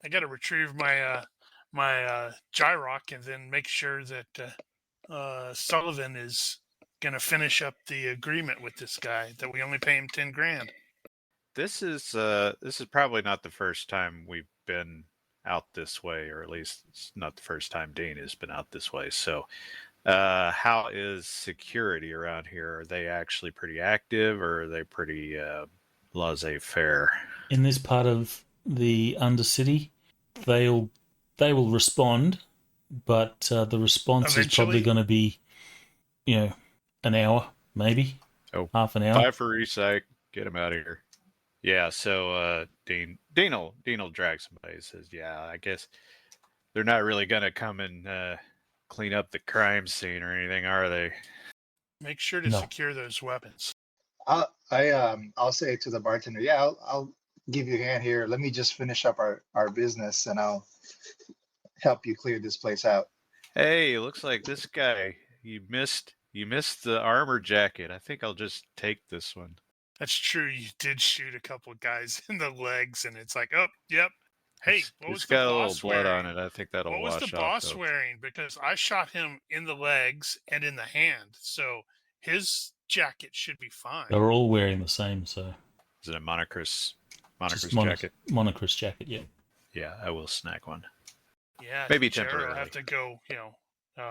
I got to retrieve my my Gyrock and then make sure that Sullivan is gonna finish up the agreement with this guy that we only pay him 10 grand. This is probably not the first time we've been out this way, or at least it's not the first time Dean has been out this way. So, how is security around here? Are they actually pretty active, or are they pretty laissez-faire? In this part of the undercity, they will respond, but the response is probably Eventually? going to be, an hour, maybe half an hour. 5 for recyc. Get him out of here. Yeah. So Dean will drag somebody. He says, "Yeah, I guess they're not really gonna come and clean up the crime scene or anything, are they?" Make sure to No. secure those weapons. I'll say to the bartender, yeah, I'll give you a hand here. Let me just finish up our business, and I'll help you clear this place out. Hey, looks like this guy. You missed the armor jacket. I think I'll just take this one. That's true. You did shoot a couple guys in the legs, and it's like, oh, yep. Hey, what was It's the got a little boss blood wearing? on it. I think that'll What was wash the off. boss Though. wearing? Because I shot him in the legs and in the hand, so his jacket should be fine. They're all wearing the same, so Is it a Monocris just jacket? Monocris jacket, yeah. Yeah, I will snag one. Yeah, Maybe Jared, I'll temporarily. have to go.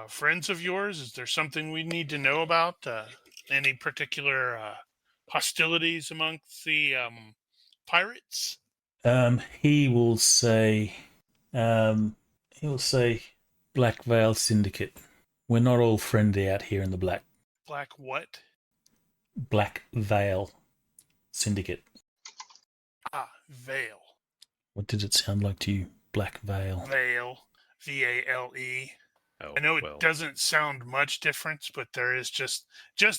Friends of yours? Is there something we need to know about? Any particular hostilities amongst the pirates? He will say, Black Veil Syndicate. We're not all friendly out here in the Black What? Veil Syndicate. Veil. What did it sound like to you? Black Veil. Veil. VALE. Oh, I know it doesn't sound much difference, but there is just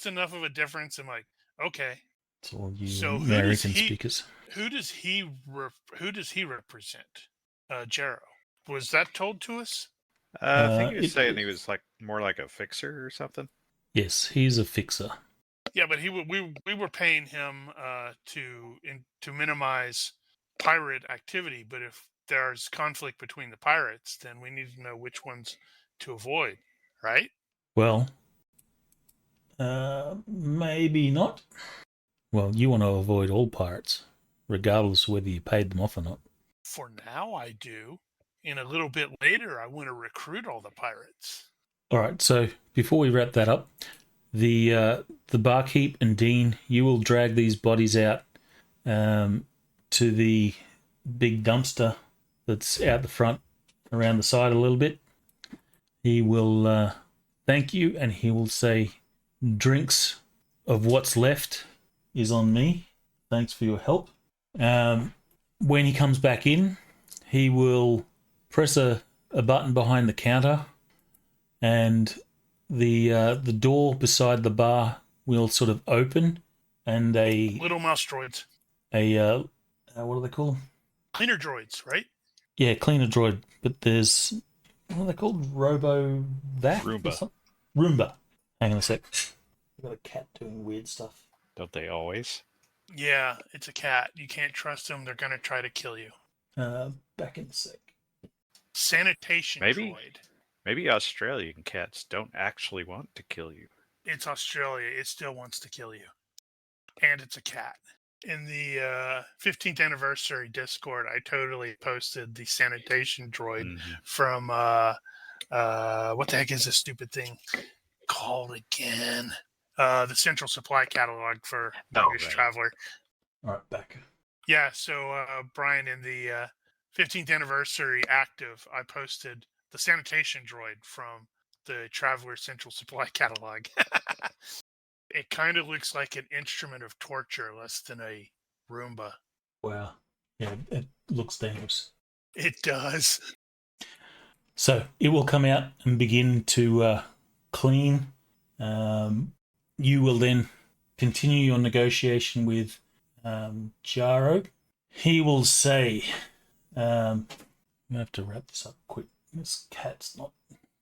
enough of a difference. I'm like, okay. It's all you So American speakers. Who does he represent? Jarrow. Was that told to us? I think he was saying he was like more like a fixer or something. Yes, he's a fixer. Yeah, but we were paying him to minimize pirate activity. But if there's conflict between the pirates, then we need to know which ones to avoid, right? Well, maybe not. Well, you want to avoid all pirates, regardless of whether you paid them off or not. For now, I do. And a little bit later, I want to recruit all the pirates. All right, so before we wrap that up, the barkeep and Dean, you will drag these bodies out to the big dumpster that's out the front, around the side a little bit. He will thank you, and he will say, "Drinks of what's left is on me. Thanks for your help." When he comes back in, he will press a button behind the counter, and the door beside the bar will sort of open, and a little mouse droids. What are they called? Cleaner droids, right? Yeah, cleaner droid. But there's, what are they called? Robo-vac? Roomba. Hang on a sec. I've got a cat doing weird stuff. Don't they always? Yeah, it's a cat. You can't trust them. They're going to try to kill you. Back in a sec. Sanitation droid. Maybe Australian cats don't actually want to kill you. It's Australia. It still wants to kill you. And it's a cat. In the 15th anniversary Discord, I totally posted the sanitation droid from what the heck is this stupid thing called again? The Central Supply Catalog for Youngest right. Traveler. All right, back. Yeah, so Brian, in the 15th anniversary active, I posted the sanitation droid from the Traveler Central Supply Catalog. It kind of looks like an instrument of torture, less than a Roomba. Wow. Yeah, it looks dangerous. It does. So it will come out and begin to clean. You will then continue your negotiation with Jaro. He will say, I'm going to have to wrap this up quick. This cat's not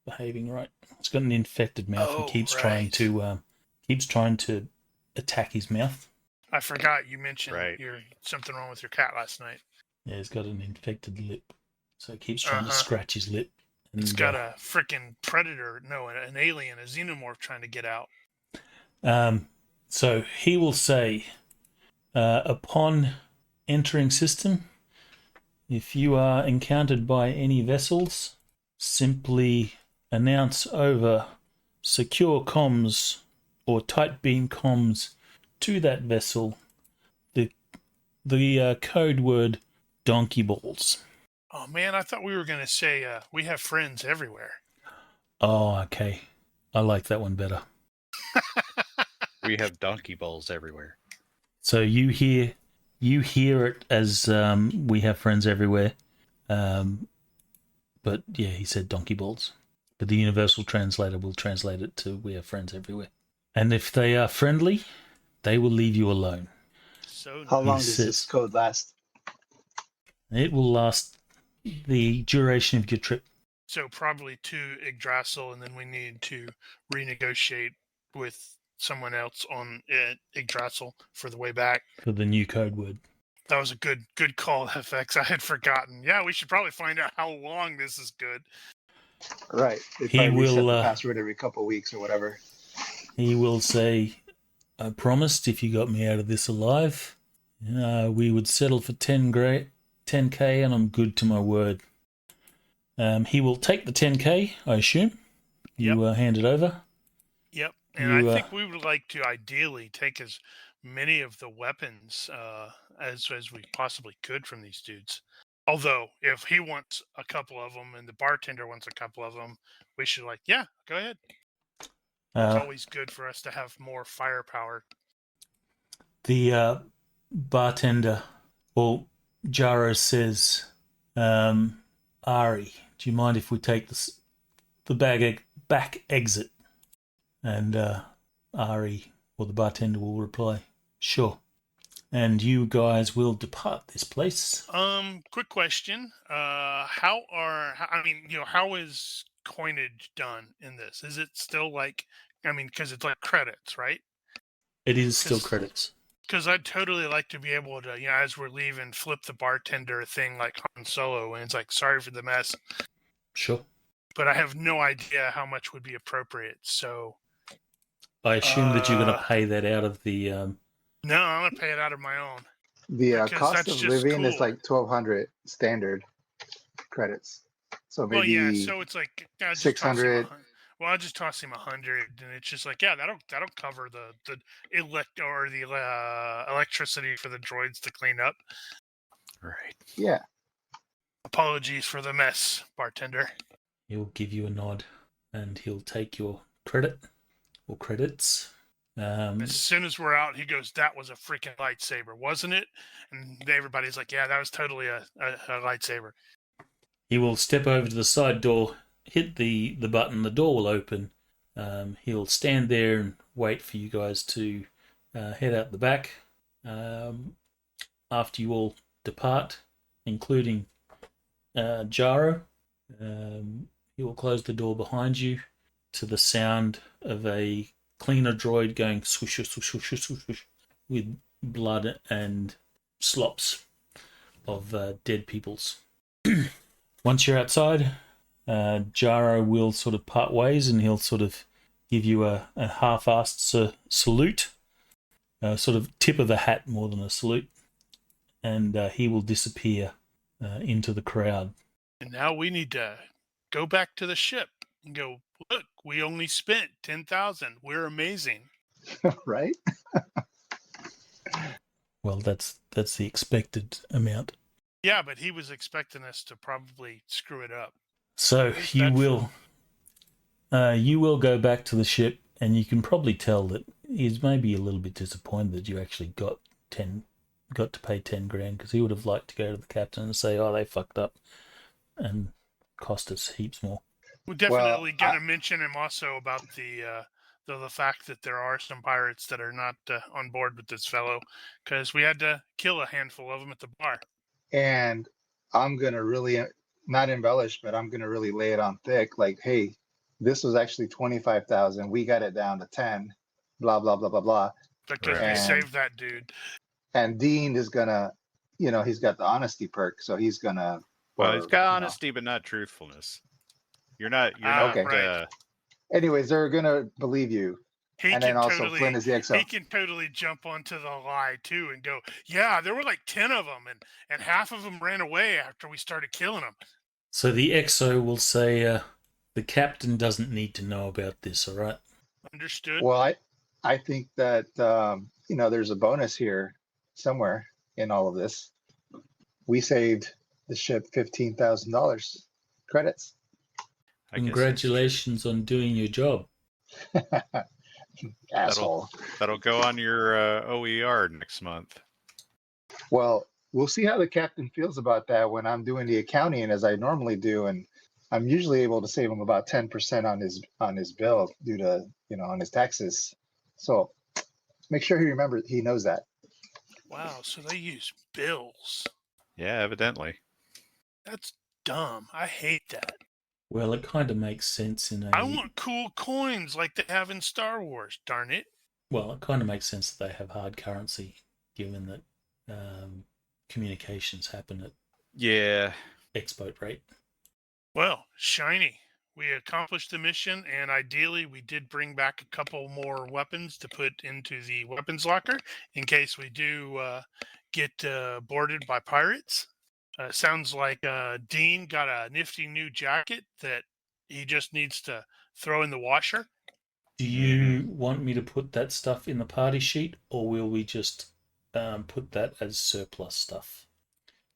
behaving right. It's got an infected mouth and keeps trying to attack his mouth. I forgot you mentioned Right. something wrong with your cat last night. Yeah, he's got an infected lip, so he keeps trying to scratch his lip. And, It's got a freaking predator, an alien, a xenomorph trying to get out. So he will say, upon entering system, if you are encountered by any vessels, simply announce over secure comms or tight beam comms to that vessel the code word donkey balls. Oh man, I thought we were going to say we have friends everywhere. Oh, okay. I like that one better. We have donkey balls everywhere. So you hear it as we have friends everywhere. But yeah, he said donkey balls. But the universal translator will translate it to we have friends everywhere. And if they are friendly, they will leave you alone. So How long He does says- this code last? It will last the duration of your trip. So probably to Yggdrasil, and then we need to renegotiate with someone else on Yggdrasil for the way back. For the new code word. That was a good call, FX. I had forgotten. Yeah, we should probably find out how long this is good. Right. They He probably reset will, the password every couple of weeks or whatever. He will say, I promised if you got me out of this alive, we would settle for 10K and I'm good to my word. He will take the 10K, I assume. You hand it over. Yep. And I think we would like to ideally take as many of the weapons as we possibly could from these dudes. Although, if he wants a couple of them and the bartender wants a couple of them, we should go ahead. It's always good for us to have more firepower. The bartender, well, Jaro says, Ari, do you mind if we take the back exit? And Ari, or the bartender, will reply, sure. And you guys will depart this place. Quick question. How is coinage done in this? Is it still because it's like credits, right? It is still credits. Because I'd totally like to be able to, as we're leaving, flip the bartender thing like Han Solo, and it's like, sorry for the mess. Sure. But I have no idea how much would be appropriate, so... I assume that you're going to pay that out of the... No, I'm going to pay it out of my own. The Because cost that's of just living is cool. like 1,200 standard credits. So maybe Well, yeah, so it's like... I'll just 600. I'll just toss him 100, and it's just like, that'll cover the electricity for the droids to clean up. Right. Yeah. Apologies for the mess, bartender. He'll give you a nod, and he'll take your credit or credits. As soon as we're out, he goes, "That was a freaking lightsaber, wasn't it?" And everybody's like, "Yeah, that was totally a lightsaber." He will step over to the side door, hit the button, the door will open. He'll stand there and wait for you guys to head out the back. After you all depart, including Jaro, he will close the door behind you to the sound of a cleaner droid going swoosh, swoosh, swoosh, swoosh, swoosh, with blood and slops of dead peoples. Once you're outside, Jaro will sort of part ways and he'll sort of give you a half-assed salute, sort of tip of a hat more than a salute, and he will disappear into the crowd. And now we need to go back to the ship and go, look, we only spent 10,000. We're amazing. Right? Well, that's the expected amount. Yeah, but he was expecting us to probably screw it up. So Who's you that will go back to the ship, and you can probably tell that he's maybe a little bit disappointed that you actually got to pay 10 grand, because he would have liked to go to the captain and say, "Oh, they fucked up and cost us heaps more." We're definitely Well, going to mention him also about the fact that there are some pirates that are not on board with this fellow, because we had to kill a handful of them at the bar. And I'm going to really not embellish, but I'm going to really lay it on thick. Like, hey, this was actually 25,000. We got it down to 10, blah, blah, blah, blah, blah. Because we And- saved that dude. And Dean is going to, he's got the honesty perk. So he's going to. Well, he's got honesty, but not truthfulness. You're not. Okay. Right. Anyways, they're going to believe you. He And can then also totally, Flynn is the XO. he can totally jump onto the lie too and go, yeah, there were like 10 of them, and half of them ran away after we started killing them. So the XO will say, the captain doesn't need to know about this, all right? Understood? Well, I think that, there's a bonus here somewhere in all of this. We saved the ship $15,000 credits. I guess that's Congratulations on doing your job. Asshole. That'll go on your OER next month. Well, we'll see how the captain feels about that when I'm doing the accounting as I normally do, and I'm usually able to save him about 10% on his bill due to on his taxes. So make sure he knows that. Wow, so they use bills. Yeah, evidently. That's dumb. I hate that. Well, it kind of makes sense in a... I want cool coins like they have in Star Wars, darn it. Well, it kind of makes sense that they have hard currency, given that communications happen at Yeah. export rate. Well, shiny. We accomplished the mission, and ideally we did bring back a couple more weapons to put into the weapons locker in case we do get boarded by pirates. Sounds like Dean got a nifty new jacket that he just needs to throw in the washer. Do you want me to put that stuff in the party sheet, or will we just put that as surplus stuff?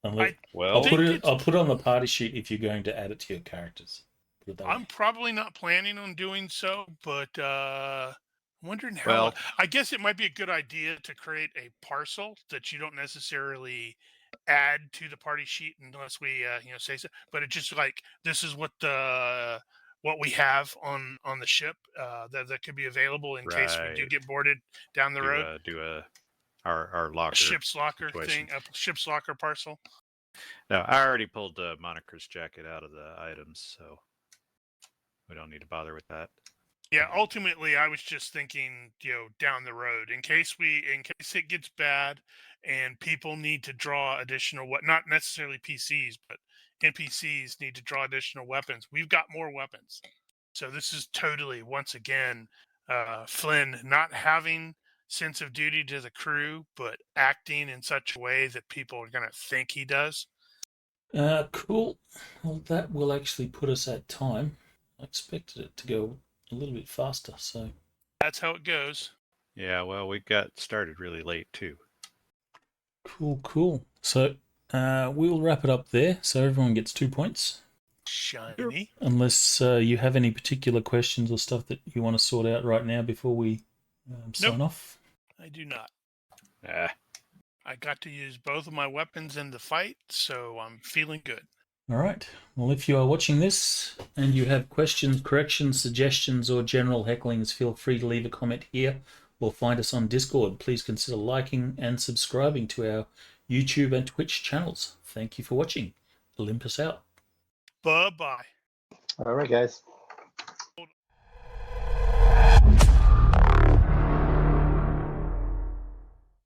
Well, I'll put it on the party sheet if you're going to add it to your characters. Put it that I'm way. probably not planning on doing so, but I'm wondering how. Well- I guess it might be a good idea to create a parcel that you don't necessarily add to the party sheet unless we say so. But it's just like this is what we have on the ship that could be available in case we do Right. get boarded down the road. Our locker. Ship's locker situation. thing, a ship's locker parcel. No, I already pulled Moniker's jacket out of the items, so we don't need to bother with that. Yeah, ultimately, I was just thinking, down the road, in case it gets bad, and people need to draw additional, not necessarily PCs, but NPCs need to draw additional weapons. We've got more weapons, so this is totally, once again, Flynn not having sense of duty to the crew, but acting in such a way that people are going to think he does. Cool. Well, that will actually put us at time. I expected it to go a little bit faster, so... That's how it goes. Yeah, well, we got started really late, too. Cool. So, we'll wrap it up there, so everyone gets 2 points. Shiny. Unless you have any particular questions or stuff that you want to sort out right now before we sign off. I do not. Ah, I got to use both of my weapons in the fight, so I'm feeling good. All right. Well, if you are watching this and you have questions, corrections, suggestions, or general hecklings, feel free to leave a comment here or find us on Discord. Please consider liking and subscribing to our YouTube and Twitch channels. Thank you for watching. Olympus out. Bye-bye. All right, guys.